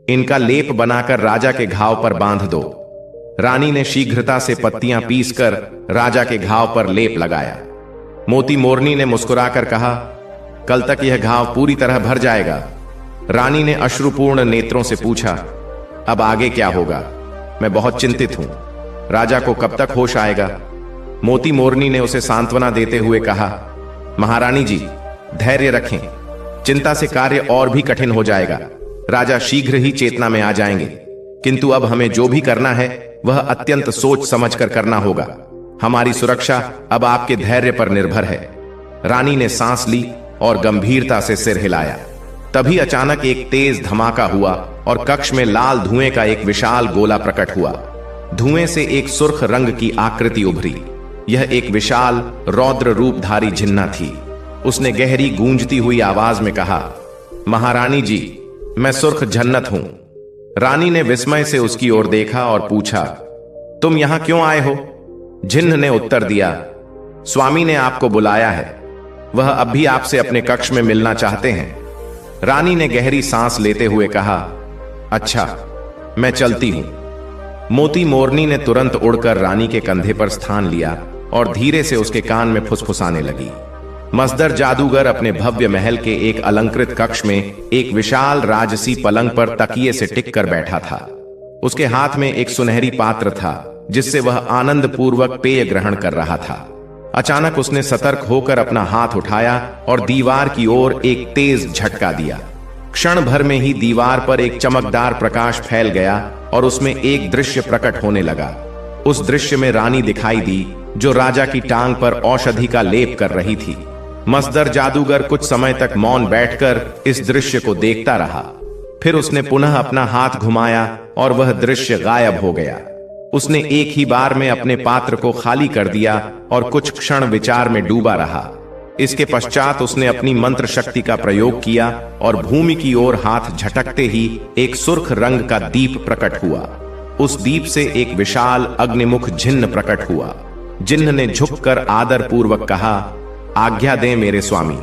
इनका लेप बनाकर राजा के घाव पर बांध दो। रानी ने शीघ्रता से पत्तियां पीसकर राजा के घाव पर लेप लगाया। मोती मोरनी ने मुस्कुराकर कहा, कल तक यह घाव पूरी तरह भर जाएगा। रानी ने अश्रुपूर्ण नेत्रों से पूछा, अब आगे क्या होगा? मैं बहुत चिंतित हूं। राजा को कब तक होश आएगा? मोती मोरनी ने उसे सांत्वना देते हुए कहा, महारानी जी, धैर्य रखें। चिंता से कार्य और भी कठिन हो जाएगा। राजा शीघ्र ही चेतना में आ जाएंगे, किंतु अब हमें जो भी करना है वह अत्यंत सोच समझकर करना होगा। हमारी सुरक्षा अब आपके धैर्य पर निर्भर है। रानी ने सांस ली और गंभीरता से सिर हिलाया। तभी अचानक एक तेज धमाका हुआ और कक्ष में लाल धुएं का एक विशाल गोला प्रकट हुआ। धुएं से एक सुर्ख रंग की आकृति उभरी। यह एक विशाल रौद्र रूपधारी जिन्ना थी। उसने गहरी गूंजती हुई आवाज में कहा, महारानी जी, मैं सुर्ख जन्नत हूं। रानी ने विस्मय से उसकी ओर देखा और पूछा, तुम यहां क्यों आए हो? जिन्न ने उत्तर दिया, स्वामी ने आपको बुलाया है। वह अब भी आपसे अपने कक्ष में मिलना चाहते हैं। रानी ने गहरी सांस लेते हुए कहा, अच्छा, मैं चलती हूं। मोती मोरनी ने तुरंत उड़कर रानी के कंधे पर स्थान लिया और धीरे से उसके कान में फुसफुसाने लगी। मसदर जादूगर अपने भव्य महल के एक अलंकृत कक्ष में एक विशाल राजसी पलंग पर तकिए से टिक कर बैठा था। उसके हाथ में एक सुनहरी पात्र था जिससे वह आनंद पूर्वक पेय ग्रहण कर रहा था। अचानक उसने सतर्क होकर अपना हाथ उठाया और दीवार की ओर एक तेज झटका दिया। क्षण भर में ही दीवार पर एक चमकदार प्रकाश फैल गया और उसमें एक दृश्य प्रकट होने लगा। उस दृश्य में रानी दिखाई दी जो राजा की टांग पर औषधि का लेप कर रही थी। मसदर जादूगर कुछ समय तक मौन बैठकर इस दृश्य को देखता रहा। फिर उसने पुनः अपना हाथ घुमाया और वह दृश्य गायब हो गया। उसने एक ही बार में अपने पात्र को खाली कर दिया और कुछ क्षण विचार में डूबा रहा। इसके पश्चात उसने अपनी मंत्र शक्ति का प्रयोग किया और भूमि की ओर हाथ झटकते ही एक सुर्ख रंग का दीप प्रकट हुआ। उस दीप से एक विशाल अग्निमुख जिन्न प्रकट हुआ। जिन्न ने झुककर आदर पूर्वक कहा, आज्ञा दें मेरे स्वामी।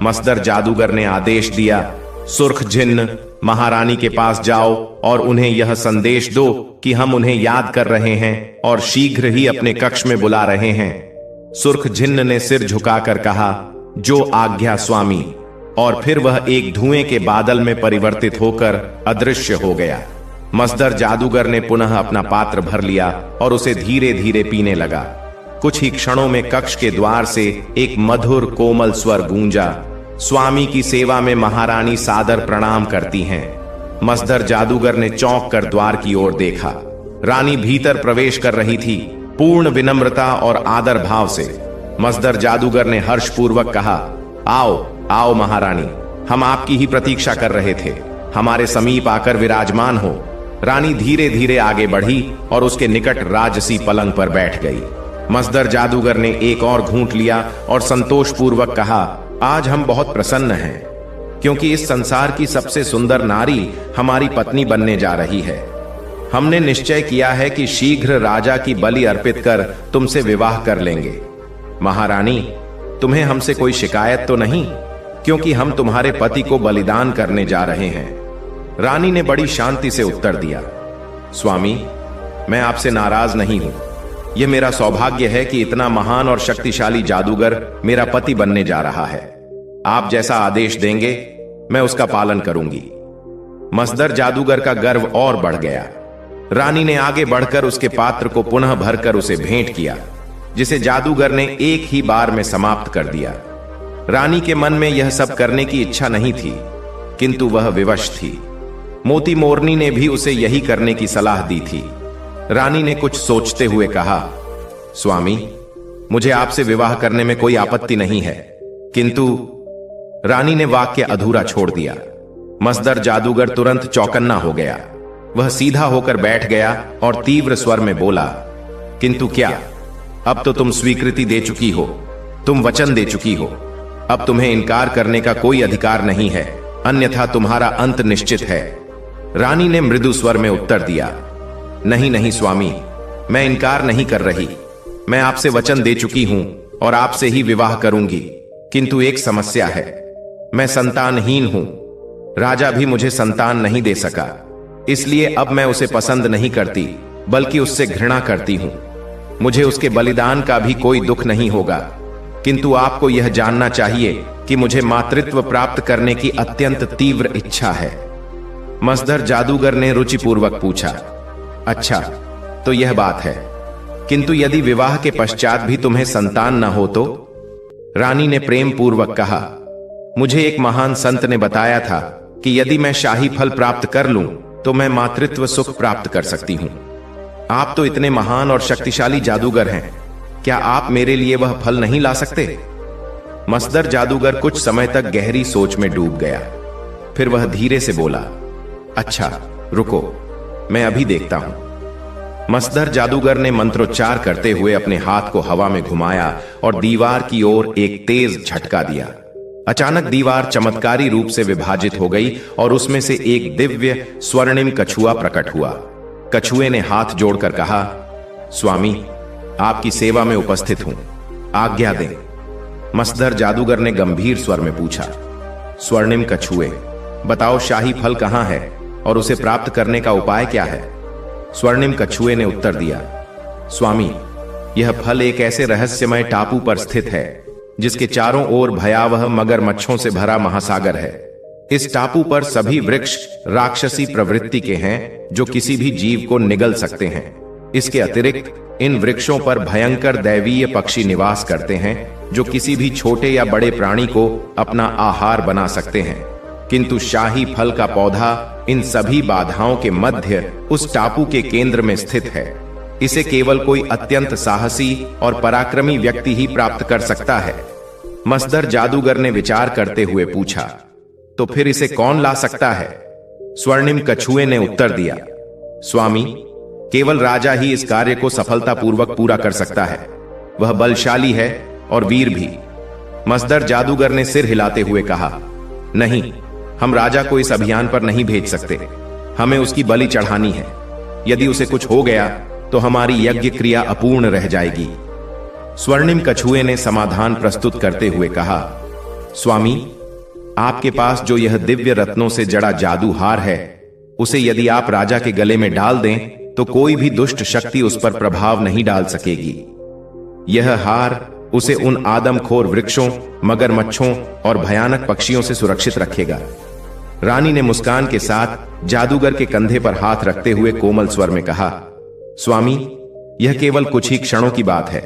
मसदर जादूगर ने आदेश दिया, सुर्ख जिन्न, महारानी के पास जाओ और उन्हें यह संदेश दो कि हम उन्हें याद कर रहे हैं और शीघ्र ही अपने कक्ष में बुला रहे हैं। सुर्ख जिन्न ने सिर झुकाकर कहा, जो आज्ञा स्वामी। और फिर वह एक धुएं के बादल में परिवर्तित होकर अदृश्य हो गया। मसदर जादूगर ने पुनः अपना पात्र भर लिया और उसे धीरे धीरे पीने लगा। कुछ ही क्षणों में कक्ष के द्वार से एक मधुर कोमल स्वर गूंजा, स्वामी की सेवा में महारानी सादर प्रणाम करती हैं। मसदर जादूगर ने चौंक कर द्वार की ओर देखा। रानी भीतर प्रवेश कर रही थी, पूर्ण विनम्रता और आदर भाव से। मसदर जादूगर ने हर्षपूर्वक कहा, आओ आओ महारानी, हम आपकी ही प्रतीक्षा कर रहे थे। हमारे समीप आकर विराजमान हो। रानी धीरे धीरे आगे बढ़ी और उसके निकट राजसी पलंग पर बैठ गई। मसदर जादूगर ने एक और घूंट लिया और संतोषपूर्वक कहा, आज हम बहुत प्रसन्न हैं क्योंकि इस संसार की सबसे सुंदर नारी हमारी पत्नी बनने जा रही है। हमने निश्चय किया है कि शीघ्र राजा की बलि अर्पित कर तुमसे विवाह कर लेंगे। महारानी, तुम्हें हमसे कोई शिकायत तो नहीं, क्योंकि हम तुम्हारे पति को बलिदान करने जा रहे हैं। रानी ने बड़ी शांति से उत्तर दिया, स्वामी, मैं आपसे नाराज नहीं हूं। यह मेरा सौभाग्य है कि इतना महान और शक्तिशाली जादूगर मेरा पति बनने जा रहा है। आप जैसा आदेश देंगे मैं उसका पालन करूंगी। मसदर जादूगर का गर्व और बढ़ गया। रानी ने आगे बढ़कर उसके पात्र को पुनः भरकर उसे भेंट किया, जिसे जादूगर ने एक ही बार में समाप्त कर दिया। रानी के मन में यह सब करने की इच्छा नहीं थी, किंतु वह विवश थी। मोती मोरनी ने भी उसे यही करने की सलाह दी थी। रानी ने कुछ सोचते हुए कहा, स्वामी, मुझे आपसे विवाह करने में कोई आपत्ति नहीं है, किंतु रानी ने वाक्य अधूरा छोड़ दिया। मसदर जादूगर तुरंत चौकन्ना हो गया। वह सीधा होकर बैठ गया और तीव्र स्वर में बोला, किंतु क्या? अब तो तुम स्वीकृति दे चुकी हो, तुम वचन दे चुकी हो। अब तुम्हें इनकार करने का कोई अधिकार नहीं है, अन्यथा तुम्हारा अंत निश्चित है। रानी ने मृदु स्वर में उत्तर दिया, नहीं नहीं स्वामी, मैं इनकार नहीं कर रही। मैं आपसे वचन दे चुकी हूं और आपसे ही विवाह करूंगी, किंतु एक समस्या है। मैं संतानहीन हूं। राजा भी मुझे संतान नहीं दे सका, इसलिए अब मैं उसे पसंद नहीं करती, बल्कि उससे घृणा करती हूं। मुझे उसके बलिदान का भी कोई दुख नहीं होगा, किंतु आपको यह जानना चाहिए कि मुझे मातृत्व प्राप्त करने की अत्यंत तीव्र इच्छा है। मसदर जादूगर ने रुचिपूर्वक पूछा, अच्छा, तो यह बात है, किंतु यदि विवाह के पश्चात भी तुम्हें संतान न हो तो? रानी ने प्रेम पूर्वक कहा, मुझे एक महान संत ने बताया था कि यदि मैं शाही फल प्राप्त कर लूं तो मैं मातृत्व सुख प्राप्त कर सकती हूं। आप तो इतने महान और शक्तिशाली जादूगर हैं, क्या आप मेरे लिए वह फल नहीं ला सकते? मसदर जादूगर कुछ समय तक गहरी सोच में डूब गया। फिर वह धीरे से बोला, अच्छा रुको, मैं अभी देखता हूं। मसदर जादूगर ने मंत्रोच्चार करते हुए अपने हाथ को हवा में घुमाया और दीवार की ओर एक तेज झटका दिया। अचानक दीवार चमत्कारी रूप से विभाजित हो गई और उसमें से एक दिव्य स्वर्णिम कछुआ प्रकट हुआ। कछुए ने हाथ जोड़कर कहा, स्वामी, आपकी सेवा में उपस्थित हूं, आज्ञा दें। मसदर जादूगर ने गंभीर स्वर में पूछा, स्वर्णिम कछुए, बताओ शाही फल कहां है और उसे प्राप्त करने का उपाय क्या है? स्वर्णिम कछुए ने उत्तर दिया, स्वामी, यह फल एक ऐसे रहस्यमय टापू पर स्थित है जिसके चारों ओर भयावह मगरमच्छों से भरा महासागर है। इस टापू पर सभी वृक्ष राक्षसी प्रवृत्ति के हैं जो किसी भी जीव को निगल सकते हैं। इसके अतिरिक्त इन वृक्षों पर भयंकर दैवीय पक्षी निवास करते हैं जो किसी भी छोटे या बड़े प्राणी को अपना आहार बना सकते हैं। किंतु शाही फल का पौधा इन सभी बाधाओं के मध्य उस टापू के केंद्र में स्थित है। इसे केवल कोई अत्यंत साहसी और पराक्रमी व्यक्ति ही प्राप्त कर सकता है। मसदर जादूगर ने विचार करते हुए पूछा, तो फिर इसे कौन ला सकता है? स्वर्णिम कछुए ने उत्तर दिया, स्वामी, केवल राजा ही इस कार्य को सफलतापूर्वक पूरा कर सकता है। वह बलशाली है और वीर भी। मसदर जादूगर ने सिर हिलाते हुए कहा, नहीं, हम राजा को इस अभियान पर नहीं भेज सकते। हमें उसकी बलि चढ़ानी है। यदि उसे कुछ हो गया तो हमारी यज्ञ क्रिया अपूर्ण रह जाएगी। स्वर्णिम कछुए ने समाधान प्रस्तुत करते हुए कहा, स्वामी, आपके पास जो यह दिव्य रत्नों से जड़ा जादू हार है, उसे यदि आप राजा के गले में डाल दें तो कोई भी दुष्ट शक्ति उस पर प्रभाव नहीं डाल सकेगी। यह हार उसे उन आदमखोर वृक्षों, मगरमच्छों और भयानक पक्षियों से सुरक्षित रखेगा। रानी ने मुस्कान के साथ जादूगर के कंधे पर हाथ रखते हुए कोमल स्वर में कहा, स्वामी, यह केवल कुछ ही क्षणों की बात है।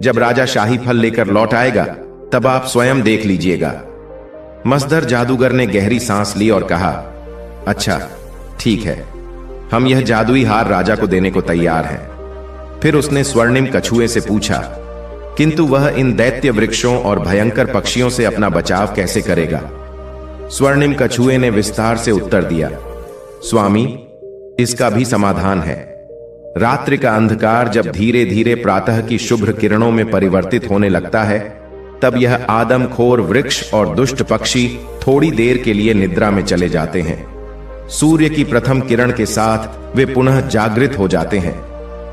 जब राजा शाही फल लेकर लौट आएगा तब आप स्वयं देख लीजिएगा। मसदर जादूगर ने गहरी सांस ली और कहा, अच्छा, ठीक है, हम यह जादुई हार राजा को देने को तैयार हैं। फिर उसने स्वर्णिम कछुए से पूछा, किंतु वह इन दैत्य वृक्षों और भयंकर पक्षियों से अपना बचाव कैसे करेगा? स्वर्णिम कछुए ने विस्तार से उत्तर दिया, स्वामी, इसका भी समाधान है। रात्रि का अंधकार जब धीरे धीरे प्रातः की शुभ्र किरणों में परिवर्तित होने लगता है, तब यह आदमखोर वृक्ष और दुष्ट पक्षी थोड़ी देर के लिए निद्रा में चले जाते हैं। सूर्य की प्रथम किरण के साथ वे पुनः जागृत हो जाते हैं।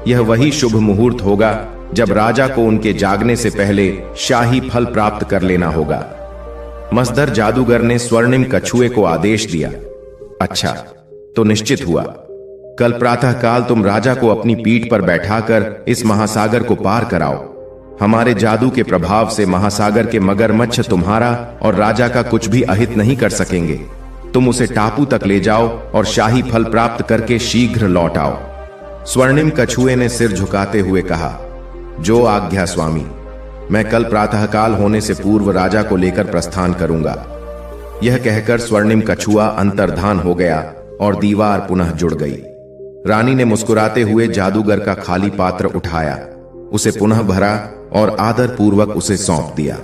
यह वही शुभ मुहूर्त होगा जब राजा को उनके जागने से पहले शाही फल प्राप्त कर लेना होगा। मसदर जादूगर ने स्वर्णिम कछुए को आदेश दिया, अच्छा, तो निश्चित हुआ। कल प्रातःकाल तुम राजा को अपनी पीठ पर बैठाकर इस महासागर को पार कराओ। हमारे जादू के प्रभाव से महासागर के मगरमच्छ तुम्हारा और राजा का कुछ भी अहित नहीं कर सकेंगे। तुम उसे टापू तक ले जाओ और शाही फल प्राप्त करके शीघ्र लौट आओ। स्वर्णिम कछुए ने सिर झुकाते हुए कहा, जो आज्ञा स्वामी। मैं कल प्रातःकाल होने से पूर्व राजा को लेकर प्रस्थान करूंगा। यह कहकर स्वर्णिम कछुआ अंतर्धान हो गया और दीवार पुनः जुड़ गई। रानी ने मुस्कुराते हुए जादूगर का खाली पात्र उठाया, उसे पुनः भरा और आदर पूर्वक उसे सौंप दिया।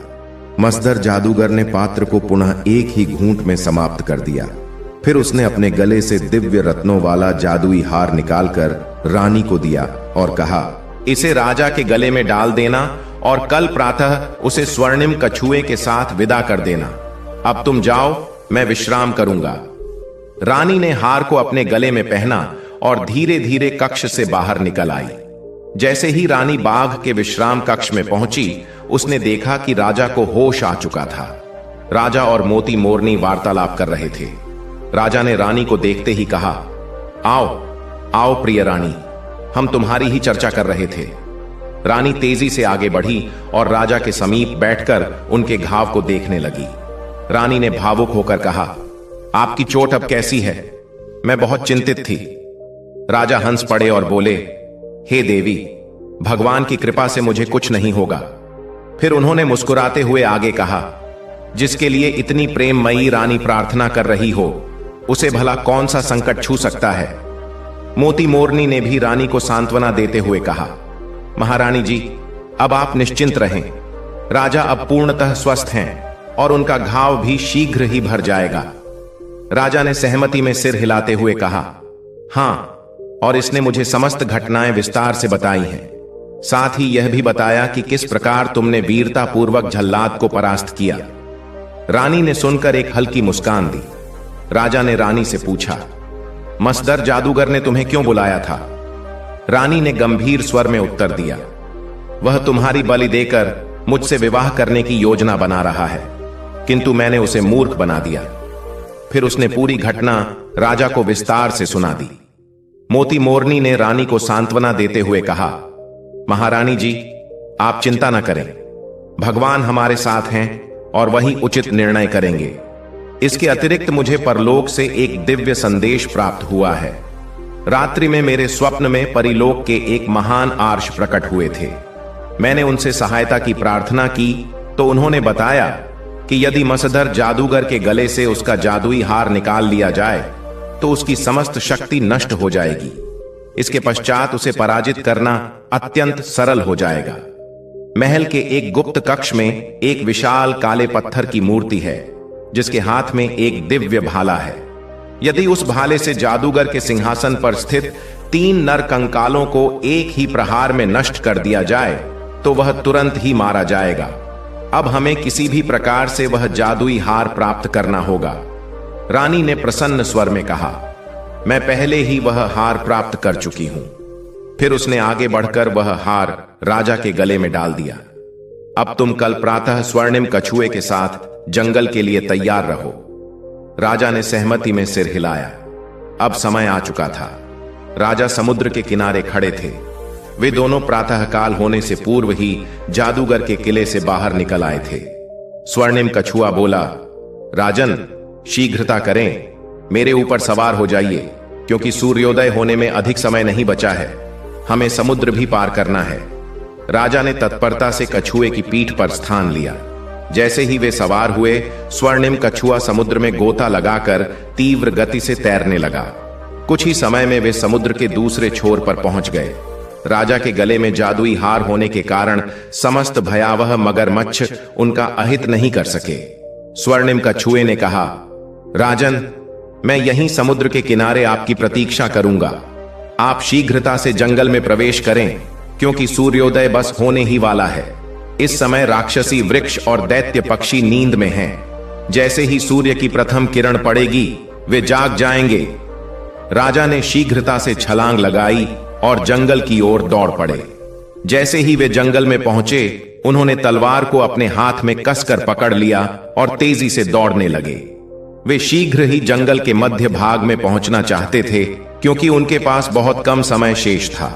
मसदर जादूगर ने पात्र को पुनः एक ही घूंट में समाप्त कर दिया। फिर उसने अपने गले से दिव्य रत्नों वाला जादुई हार निकालकर रानी को दिया और कहा, इसे राजा के गले में डाल देना और कल प्रातः उसे स्वर्णिम कछुए के साथ विदा कर देना। अब तुम जाओ, मैं विश्राम करूंगा। रानी ने हार को अपने गले में पहना और धीरे धीरे कक्ष से बाहर निकल आई। जैसे ही रानी बाघ के विश्राम कक्ष में पहुंची, उसने देखा कि राजा को होश आ चुका था। राजा और मोती मोरनी वार्तालाप कर रहे थे। राजा ने रानी को देखते ही कहा, आओ आओ प्रिय रानी, हम तुम्हारी ही चर्चा कर रहे थे। रानी तेजी से आगे बढ़ी और राजा के समीप बैठकर उनके घाव को देखने लगी। रानी ने भावुक होकर कहा, आपकी चोट अब कैसी है? मैं बहुत चिंतित थी। राजा हंस पड़े और बोले, हे देवी, भगवान की कृपा से मुझे कुछ नहीं होगा। फिर उन्होंने मुस्कुराते हुए आगे कहा, जिसके लिए इतनी प्रेममयी रानी प्रार्थना कर रही हो, उसे भला कौन सा संकट छू सकता है? मोती मोरनी ने भी रानी को सांत्वना देते हुए कहा, महारानी जी, अब आप निश्चिंत रहें। राजा अब पूर्णतः स्वस्थ हैं और उनका घाव भी शीघ्र ही भर जाएगा। राजा ने सहमति में सिर हिलाते हुए कहा, हां, और इसने मुझे समस्त घटनाएं विस्तार से बताई हैं। साथ ही यह भी बताया कि किस प्रकार तुमने वीरता पूर्वक झल्लाद को परास्त किया। रानी ने सुनकर एक हल्की मुस्कान दी। राजा ने रानी से पूछा, मसदर जादूगर ने तुम्हें क्यों बुलाया था? रानी ने गंभीर स्वर में उत्तर दिया, वह तुम्हारी बलि देकर मुझसे विवाह करने की योजना बना रहा है, किंतु मैंने उसे मूर्ख बना दिया। फिर उसने पूरी घटना राजा को विस्तार से सुना दी। मोती मोरनी ने रानी को सांत्वना देते हुए कहा, महारानी जी, आप चिंता न करें, भगवान हमारे साथ हैं और वही उचित निर्णय करेंगे। इसके अतिरिक्त मुझे परलोक से एक दिव्य संदेश प्राप्त हुआ है। रात्रि में मेरे स्वप्न में परिलोक के एक महान आर्ष प्रकट हुए थे। मैंने उनसे सहायता की प्रार्थना की तो उन्होंने बताया कि यदि मसधर जादूगर के गले से उसका जादुई हार निकाल लिया जाए तो उसकी समस्त शक्ति नष्ट हो जाएगी। इसके पश्चात उसे पराजित करना अत्यंत सरल हो जाएगा। महल के एक गुप्त कक्ष में एक विशाल काले पत्थर की मूर्ति है जिसके हाथ में एक दिव्य भाला है। यदि उस भाले से जादूगर के सिंहासन पर स्थित 3 नर कंकालों को एक ही प्रहार में नष्ट कर दिया जाए तो वह तुरंत ही मारा जाएगा। अब हमें किसी भी प्रकार से वह जादुई हार प्राप्त करना होगा। रानी ने प्रसन्न स्वर में कहा, मैं पहले ही वह हार प्राप्त कर चुकी हूं। फिर उसने आगे बढ़कर वह हार राजा के गले में डाल दिया। अब तुम कल प्रातः स्वर्णिम कछुए के साथ जंगल के लिए तैयार रहो। राजा ने सहमति में सिर हिलाया। अब समय आ चुका था। राजा समुद्र के किनारे खड़े थे। वे दोनों प्रातःकाल होने से पूर्व ही जादूगर के किले से बाहर निकल आए थे। स्वर्णिम कछुआ बोला, राजन, शीघ्रता करें, मेरे ऊपर सवार हो जाइए, क्योंकि सूर्योदय होने में अधिक समय नहीं बचा है। हमें समुद्र भी पार करना है। राजा ने तत्परता से कछुए की पीठ पर स्थान लिया। जैसे ही वे सवार हुए, स्वर्णिम कछुआ समुद्र में गोता लगाकर तीव्र गति से तैरने लगा। कुछ ही समय में वे समुद्र के दूसरे छोर पर पहुंच गए। राजा के गले में जादुई हार होने के कारण समस्त भयावह मगरमच्छ उनका अहित नहीं कर सके। स्वर्णिम कछुए ने कहा, राजन, मैं यहीं समुद्र के किनारे आपकी प्रतीक्षा करूंगा। आप शीघ्रता से जंगल में प्रवेश करें, क्योंकि सूर्योदय बस होने ही वाला है। इस समय राक्षसी वृक्ष और दैत्य पक्षी नींद में हैं। जैसे ही सूर्य की प्रथम किरण पड़ेगी, वे जाग जाएंगे। राजा ने शीघ्रता से छलांग लगाई और जंगल की ओर दौड़ पड़े। जैसे ही वे जंगल में पहुंचे, उन्होंने तलवार को अपने हाथ में कसकर पकड़ लिया और तेजी से दौड़ने लगे। वे शीघ्र ही जंगल के मध्य भाग में पहुंचना चाहते थे, क्योंकि उनके पास बहुत कम समय शेष था।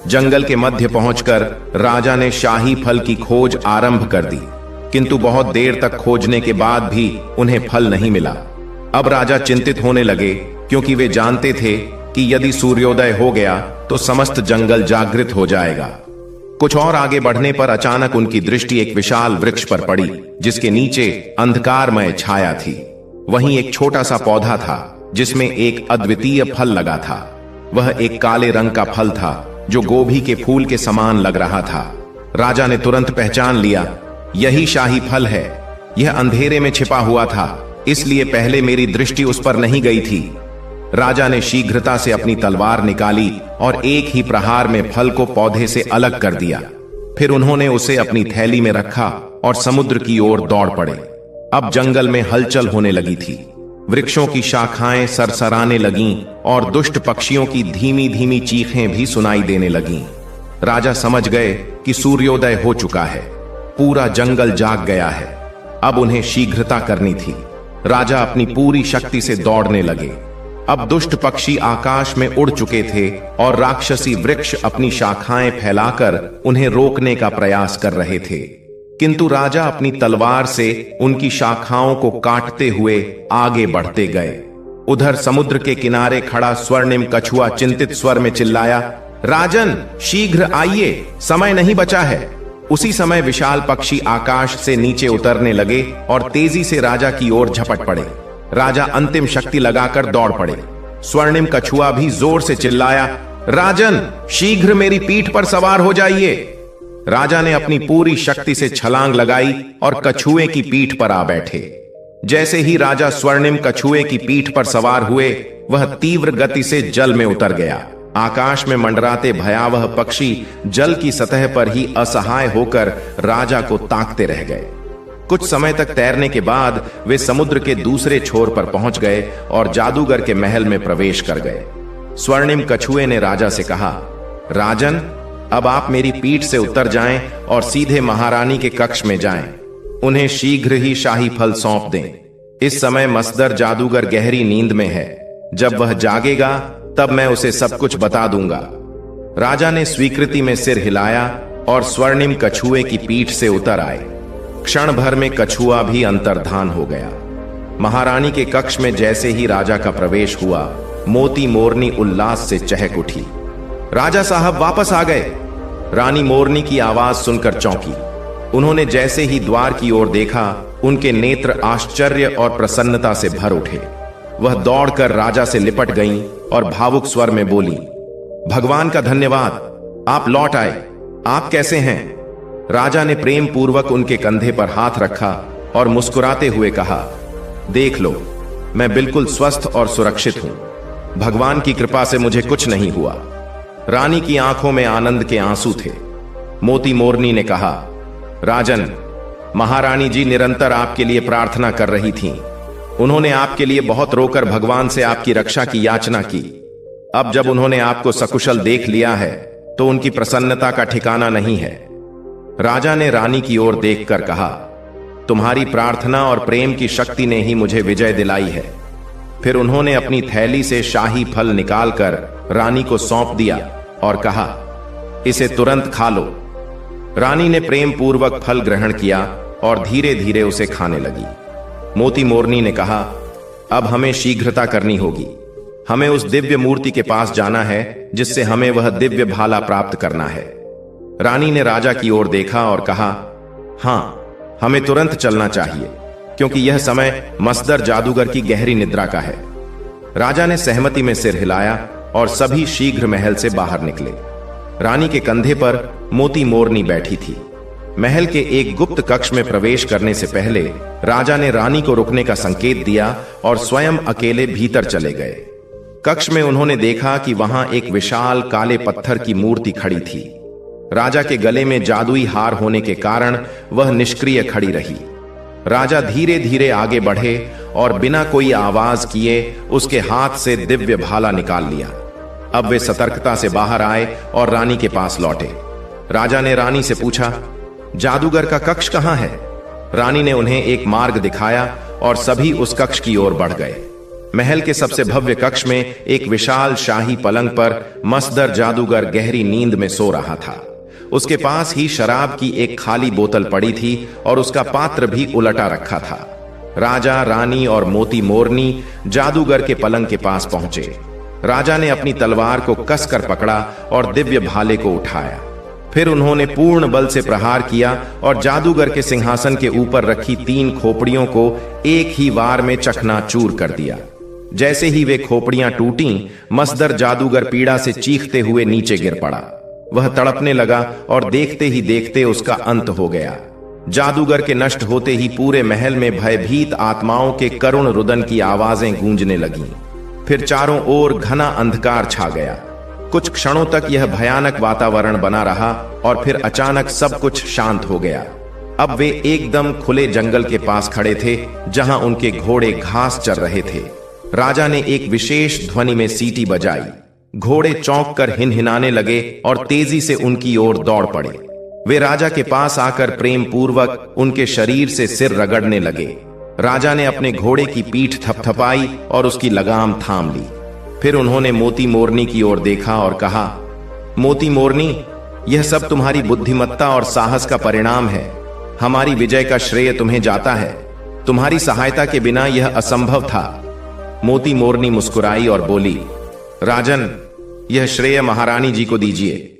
जंगल के मध्य पहुंचकर राजा ने शाही फल की खोज आरंभ कर दी, किंतु बहुत देर तक खोजने के बाद भी उन्हें फल नहीं मिला। अब राजा चिंतित होने लगे, क्योंकि वे जानते थे कि यदि सूर्योदय हो गया तो समस्त जंगल जागृत हो जाएगा। कुछ और आगे बढ़ने पर अचानक उनकी दृष्टि एक विशाल वृक्ष पर पड़ी, जिसके नीचे अंधकारमय छाया थी। वहीं एक छोटा सा पौधा था जिसमें एक अद्वितीय फल लगा था। वह एक काले रंग का फल था जो गोभी के फूल के समान लग रहा था। राजा ने तुरंत पहचान लिया, यही शाही फल है। यह अंधेरे में छिपा हुआ था, इसलिए पहले मेरी दृष्टि उस पर नहीं गई थी। राजा ने शीघ्रता से अपनी तलवार निकाली और एक ही प्रहार में फल को पौधे से अलग कर दिया। फिर उन्होंने उसे अपनी थैली में रखा और समुद्र की ओर दौड़ पड़े। अब जंगल में हलचल होने लगी थी। वृक्षों की शाखाएं सरसराने लगीं और दुष्ट पक्षियों की धीमी धीमी चीखें भी सुनाई देने लगीं। राजा समझ गए कि सूर्योदय हो चुका है। पूरा जंगल जाग गया है। अब उन्हें शीघ्रता करनी थी। राजा अपनी पूरी शक्ति से दौड़ने लगे। अब दुष्ट पक्षी आकाश में उड़ चुके थे और राक्षसी वृक्ष अपनी शाखाएं फैलाकर उन्हें रोकने का प्रयास कर रहे थे, किंतु राजा अपनी तलवार से उनकी शाखाओं को काटते हुए आगे बढ़ते गए। उधर समुद्र के किनारे खड़ा स्वर्णिम कछुआ चिंतित स्वर में चिल्लाया, राजन, शीघ्र आइए, समय नहीं बचा है। उसी समय विशाल पक्षी आकाश से नीचे उतरने लगे और तेजी से राजा की ओर झपट पड़े। राजा अंतिम शक्ति लगाकर दौड़ पड़े। स्वर्णिम कछुआ भी जोर से चिल्लाया, राजन, शीघ्र मेरी पीठ पर सवार हो जाइए। राजा ने अपनी पूरी शक्ति से छलांग लगाई और कछुए की पीठ पर आ बैठे। जैसे ही राजा स्वर्णिम कछुए की पीठ पर सवार हुए, वह तीव्र गति से जल में उतर गया। आकाश में मंडराते भयावह पक्षी जल की सतह पर ही असहाय होकर राजा को ताकते रह गए। कुछ समय तक तैरने के बाद वे समुद्र के दूसरे छोर पर पहुंच गए और जादूगर के महल में प्रवेश कर गए। स्वर्णिम कछुए ने राजा से कहा, राजन, अब आप मेरी पीठ से उतर जाएं और सीधे महारानी के कक्ष में जाएं। उन्हें शीघ्र ही शाही फल सौंप दें। इस समय मसदर जादूगर गहरी नींद में है। जब वह जागेगा तब मैं उसे सब कुछ बता दूंगा। राजा ने स्वीकृति में सिर हिलाया और स्वर्णिम कछुए की पीठ से उतर आए। क्षण भर में कछुआ भी अंतर्धान हो गया। महारानी के कक्ष में जैसे ही राजा का प्रवेश हुआ, मोती मोरनी उल्लास से चहक उठी। राजा साहब वापस आ गए। रानी मोरनी की आवाज सुनकर चौंकी। उन्होंने जैसे ही द्वार की ओर देखा, उनके नेत्र आश्चर्य और प्रसन्नता से भर उठे। वह दौड़कर राजा से लिपट गईं और भावुक स्वर में बोली, भगवान का धन्यवाद, आप लौट आए। आप कैसे हैं? राजा ने प्रेम पूर्वक उनके कंधे पर हाथ रखा और मुस्कुराते हुए कहा, देख लो, मैं बिल्कुल स्वस्थ और सुरक्षित हूं। भगवान की कृपा से मुझे कुछ नहीं हुआ। रानी की आंखों में आनंद के आंसू थे। मोती मोरनी ने कहा, राजन, महारानी जी निरंतर आपके लिए प्रार्थना कर रही थीं। उन्होंने आपके लिए बहुत रोकर भगवान से आपकी रक्षा की याचना की। अब जब उन्होंने आपको सकुशल देख लिया है तो उनकी प्रसन्नता का ठिकाना नहीं है। राजा ने रानी की ओर देखकर कहा, तुम्हारी प्रार्थना और प्रेम की शक्ति ने ही मुझे विजय दिलाई है। फिर उन्होंने अपनी थैली से शाही फल निकालकर रानी को सौंप दिया और कहा, इसे तुरंत खा लो। रानी ने प्रेम पूर्वक फल ग्रहण किया और धीरे धीरे उसे खाने लगी। मोती मोरनी ने कहा, अब हमें शीघ्रता करनी होगी। हमें उस दिव्य मूर्ति के पास जाना है जिससे हमें वह दिव्य भाला प्राप्त करना है। रानी ने राजा की ओर देखा और कहा, हां, हमें तुरंत चलना चाहिए क्योंकि यह समय मसदर जादूगर की गहरी निद्रा का है। राजा ने सहमति में सिर हिलाया और सभी शीघ्र महल से बाहर निकले। रानी के कंधे पर मोती मोरनी बैठी थी। महल के एक गुप्त कक्ष में प्रवेश करने से पहले राजा ने रानी को रुकने का संकेत दिया और स्वयं अकेले भीतर चले गए। कक्ष में उन्होंने देखा कि वहां एक विशाल काले पत्थर की मूर्ति खड़ी थी। राजा के गले में जादुई हार होने के कारण वह निष्क्रिय खड़ी रही। राजा धीरे धीरे आगे बढ़े और बिना कोई आवाज किए उसके हाथ से दिव्य भाला निकाल लिया। अब वे सतर्कता से बाहर आए और रानी के पास लौटे। राजा ने रानी से पूछा, जादूगर का कक्ष कहां है? रानी ने उन्हें एक मार्ग दिखाया और सभी उस कक्ष की ओर बढ़ गए। महल के सबसे भव्य कक्ष में एक विशाल शाही पलंग पर मसदर जादूगर गहरी नींद में सो रहा था। उसके पास ही शराब की एक खाली बोतल पड़ी थी और उसका पात्र भी उलटा रखा था। राजा, रानी और मोती मोरनी जादूगर के पलंग के पास पहुंचे। राजा ने अपनी तलवार को कसकर पकड़ा और दिव्य भाले को उठाया। फिर उन्होंने पूर्ण बल से प्रहार किया और जादूगर के सिंहासन के ऊपर रखी 3 खोपड़ियों को एक ही वार में चकनाचूर कर दिया। जैसे ही वे खोपड़ियां टूटीं, मसदर जादूगर पीड़ा से चीखते हुए नीचे गिर पड़ा। वह तड़पने लगा और देखते ही देखते उसका अंत हो गया। जादूगर के नष्ट होते ही पूरे महल में भयभीत आत्माओं के करुण रुदन की आवाजें गूंजने लगीं। फिर चारों ओर घना अंधकार छा गया। कुछ क्षणों तक यह भयानक वातावरण बना रहा और फिर अचानक सब कुछ शांत हो गया। अब वे एकदम खुले जंगल के पास खड़े थे जहां उनके घोड़े घास चर रहे थे। राजा ने एक विशेष ध्वनि में सीटी बजाई। घोड़े चौंक कर हिनहिनाने लगे और तेजी से उनकी ओर दौड़ पड़े। वे राजा के पास आकर प्रेम पूर्वक उनके शरीर से सिर रगड़ने लगे। राजा ने अपने घोड़े की पीठ थपथपाई और उसकी लगाम थाम ली। फिर उन्होंने मोती मोरनी की ओर देखा और कहा, मोती मोरनी, यह सब तुम्हारी बुद्धिमत्ता और साहस का परिणाम है। हमारी विजय का श्रेय तुम्हें जाता है। तुम्हारी सहायता के बिना यह असंभव था। मोती मोरनी मुस्कुराई और बोली, राजन, यह श्रेय महारानी जी को दीजिए।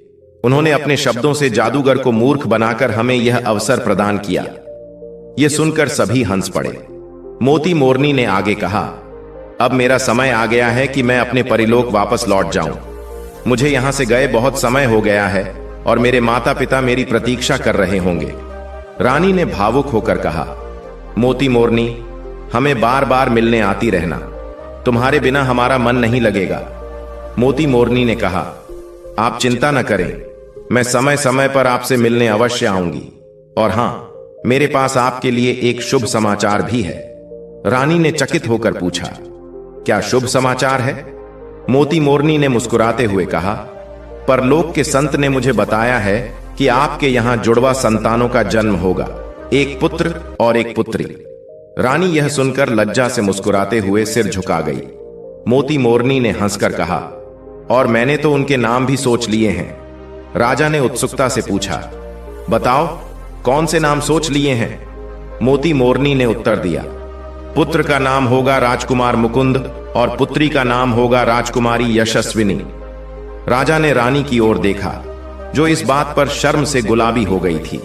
उन्होंने अपने शब्दों से जादूगर को मूर्ख बनाकर हमें यह अवसर प्रदान किया। यह सुनकर सभी हंस पड़े। मोती मोरनी ने आगे कहा, अब मेरा समय आ गया है कि मैं अपने परिलोक वापस लौट जाऊं। मुझे यहां से गए बहुत समय हो गया है और मेरे माता पिता मेरी प्रतीक्षा कर रहे होंगे। रानी ने भावुक होकर कहा, मोती मोरनी, हमें बार बार मिलने आती रहना। तुम्हारे बिना हमारा मन नहीं लगेगा। मोती मोरनी ने कहा, आप चिंता न करें, मैं समय समय पर आपसे मिलने अवश्य आऊंगी। और हां, मेरे पास आपके लिए एक शुभ समाचार भी है। रानी ने चकित होकर पूछा, क्या शुभ समाचार है? मोती मोरनी ने मुस्कुराते हुए कहा, परलोक के संत ने मुझे बताया है कि आपके यहां जुड़वा संतानों का जन्म होगा, एक पुत्र और एक पुत्री। रानी यह सुनकर लज्जा से मुस्कुराते हुए सिर झुका गई। मोती मोरनी ने हंसकर कहा, और मैंने तो उनके नाम भी सोच लिए हैं। राजा ने उत्सुकता से पूछा, बताओ कौन से नाम सोच लिए हैं? मोती मोरनी ने उत्तर दिया, पुत्र का नाम होगा राजकुमार मुकुंद और पुत्री का नाम होगा राजकुमारी यशस्विनी। राजा ने रानी की ओर देखा, जो इस बात पर शर्म से गुलाबी हो गई थी।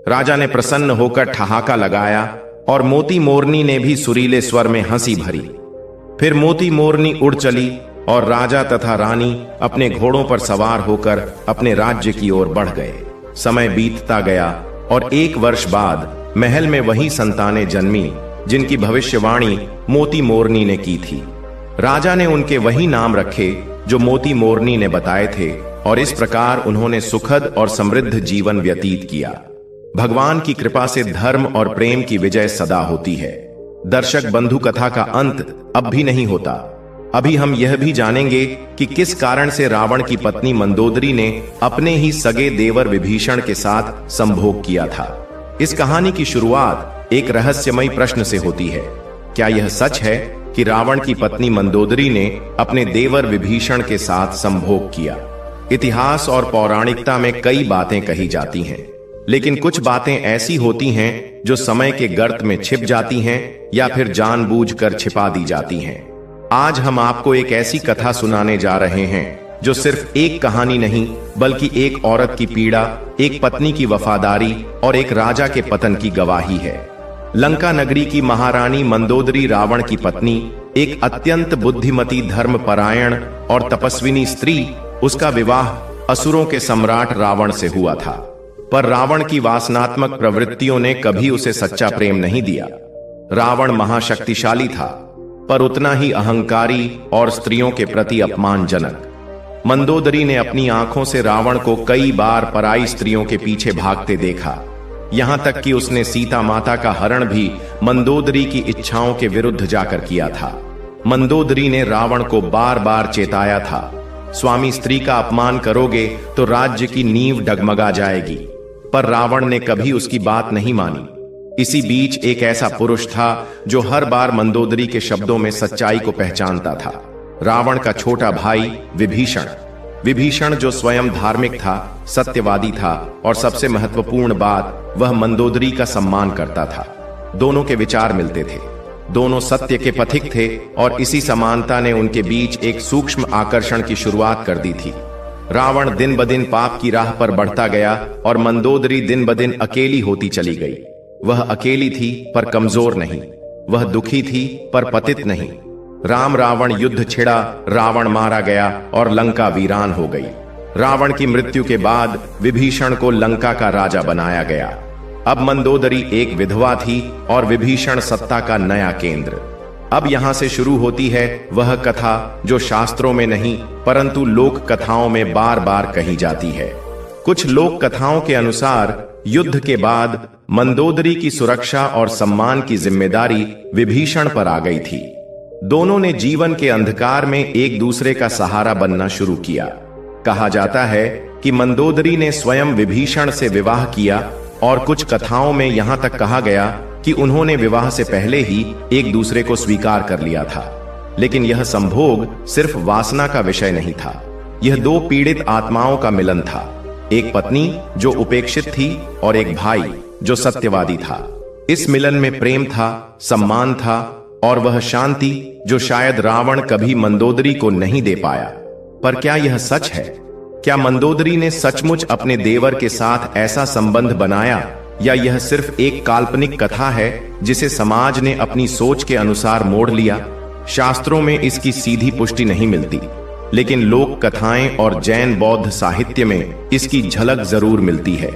राजा ने प्रसन्न होकर ठहाका लगाया और मोती मोरनी ने भी सुरीले स्वर में हंसी भरी। फिर मोती मोरनी उड़ चली और राजा तथा रानी अपने घोड़ों पर सवार होकर अपने राज्य की ओर बढ़ गए। समय बीतता गया और 1 वर्ष बाद महल में वही संतानें जन्मी जिनकी भविष्यवाणी मोती मोरनी ने की थी। राजा ने उनके वही नाम रखे जो मोती मोरनी ने बताए थे और इस प्रकार उन्होंने सुखद और समृद्ध जीवन व्यतीत किया। भगवान की कृपा से धर्म और प्रेम की विजय सदा होती है। दर्शक बंधु, कथा का अंत अब भी नहीं होता। अभी हम यह भी जानेंगे कि किस कारण से रावण की पत्नी मंदोदरी ने अपने ही सगे देवर विभीषण के साथ संभोग किया था। इस कहानी की शुरुआत एक रहस्यमयी प्रश्न से होती है। क्या यह सच है कि रावण की पत्नी मंदोदरी ने अपने देवर विभीषण के साथ संभोग किया? इतिहास और पौराणिकता में कई बातें कही जाती हैं, लेकिन कुछ बातें ऐसी होती हैं जो समय के गर्त में छिप जाती हैं या फिर जानबूझकर छिपा दी जाती हैं। आज हम आपको एक ऐसी कथा सुनाने जा रहे हैं जो सिर्फ एक कहानी नहीं, बल्कि एक औरत की पीड़ा, एक पत्नी की वफादारी और एक राजा के पतन की गवाही है। लंका नगरी की महारानी मंदोदरी रावण की पत्नी, एक अत्यंत बुद्धिमती, धर्मपरायण और तपस्विनी स्त्री। उसका विवाह असुरों के सम्राट रावण से हुआ था, पर रावण की वासनात्मक प्रवृत्तियों ने कभी उसे सच्चा प्रेम नहीं दिया। रावण महाशक्तिशाली था, पर उतना ही अहंकारी और स्त्रियों के प्रति अपमानजनक। मंदोदरी ने अपनी आंखों से रावण को कई बार पराई स्त्रियों के पीछे भागते देखा, यहां तक कि उसने सीता माता का हरण भी मंदोदरी की इच्छाओं के विरुद्ध जाकर किया था। मंदोदरी ने रावण को बार बार चेताया था, स्वामी स्त्री का अपमान करोगे तो राज्य की नींव डगमगा जाएगी, पर रावण ने कभी उसकी बात नहीं मानी। इसी बीच एक ऐसा पुरुष था जो हर बार मंदोदरी के शब्दों में सच्चाई को पहचानता था। रावण का छोटा भाई विभीषण। विभीषण जो स्वयं धार्मिक था, सत्यवादी था और सबसे महत्वपूर्ण बात, वह मंदोदरी का सम्मान करता था। दोनों के विचार मिलते थे, दोनों सत्य के पथिक थे और इसी समानता ने उनके बीच एक सूक्ष्म आकर्षण की शुरुआत कर दी थी। रावण दिन ब दिन पाप की राह पर बढ़ता गया और मंदोदरी दिन ब दिन अकेली होती चली गई। वह अकेली थी पर कमजोर नहीं, वह दुखी थी पर पतित नहीं। राम रावण युद्ध छिड़ा, रावण मारा गया और लंका वीरान हो गई। रावण की मृत्यु के बाद विभीषण को लंका का राजा बनाया गया। अब मंदोदरी एक विधवा थी और विभीषण सत्ता का नया केंद्र। अब यहां से शुरू होती है वह कथा जो शास्त्रों में नहीं, परंतु लोक कथाओं में बार बार कही जाती है। कुछ लोक कथाओं के अनुसार युद्ध के बाद मंदोदरी की सुरक्षा और सम्मान की जिम्मेदारी विभीषण पर आ गई थी। दोनों ने जीवन के अंधकार में एक दूसरे का सहारा बनना शुरू किया। कहा जाता है कि मंदोदरी ने स्वयं विभीषण से विवाह किया और कुछ कथाओं में यहां तक कहा गया कि उन्होंने विवाह से पहले ही एक दूसरे को स्वीकार कर लिया था। लेकिन यह संभोग सिर्फ वासना का विषय नहीं था, यह दो पीड़ित आत्माओं का मिलन था। एक पत्नी जो उपेक्षित थी और एक भाई जो सत्यवादी था। इस मिलन में प्रेम था, सम्मान था और वह शांति जो शायद रावण कभी मंदोदरी को नहीं दे पाया। पर क्या यह सच है? क्या मंदोदरी ने सचमुच अपने देवर के साथ ऐसा संबंध बनाया, या यह सिर्फ एक काल्पनिक कथा है जिसे समाज ने अपनी सोच के अनुसार मोड़ लिया? शास्त्रों में इसकी सीधी पुष्टि नहीं मिलती, लेकिन लोक कथाएं और जैन बौद्ध साहित्य में इसकी झलक जरूर मिलती है।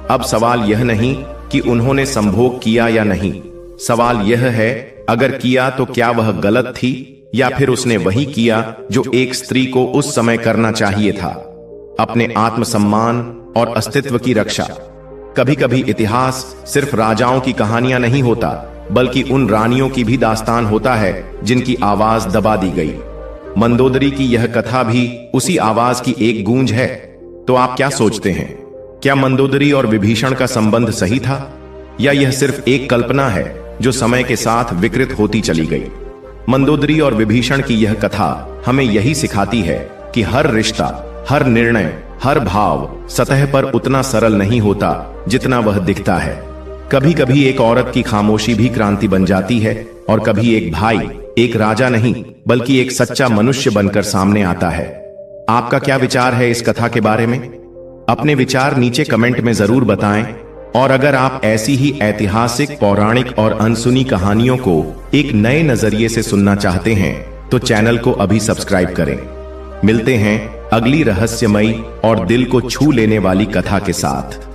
अब सवाल यह नहीं कि उन्होंने संभोग किया या नहीं, सवाल यह है अगर किया तो क्या वह गलत थी, या फिर उसने वही किया जो एक स्त्री को उस समय करना चाहिए था, अपने आत्मसम्मान और अस्तित्व की रक्षा। कभी कभी इतिहास सिर्फ राजाओं की कहानियां नहीं होता, बल्कि उन रानियों की भी दास्तान होता है जिनकी आवाज दबा दी गई। मंदोदरी की यह कथा भी उसी आवाज की एक गूंज है। तो आप क्या सोचते हैं? क्या मंदोदरी और विभीषण का संबंध सही था, या यह सिर्फ एक कल्पना है जो समय के साथ विकृत होती चली गई। मंदोदरी और विभीषण की यह कथा हमें यही सिखाती है कि हर रिश्ता, हर निर्णय, हर भाव सतह पर उतना सरल नहीं होता जितना वह दिखता है। कभी कभी एक औरत की खामोशी भी क्रांति बन जाती है, और कभी एक भाई एक राजा नहीं बल्कि एक सच्चा मनुष्य बनकर सामने आता है। आपका क्या विचार है इस कथा के बारे में? अपने विचार नीचे कमेंट में जरूर बताएं। और अगर आप ऐसी ही ऐतिहासिक, पौराणिक और अनसुनी कहानियों को एक नए नजरिए से सुनना चाहते हैं तो चैनल को अभी सब्सक्राइब करें। मिलते हैं अगली रहस्यमयी और दिल को छू लेने वाली कथा के साथ।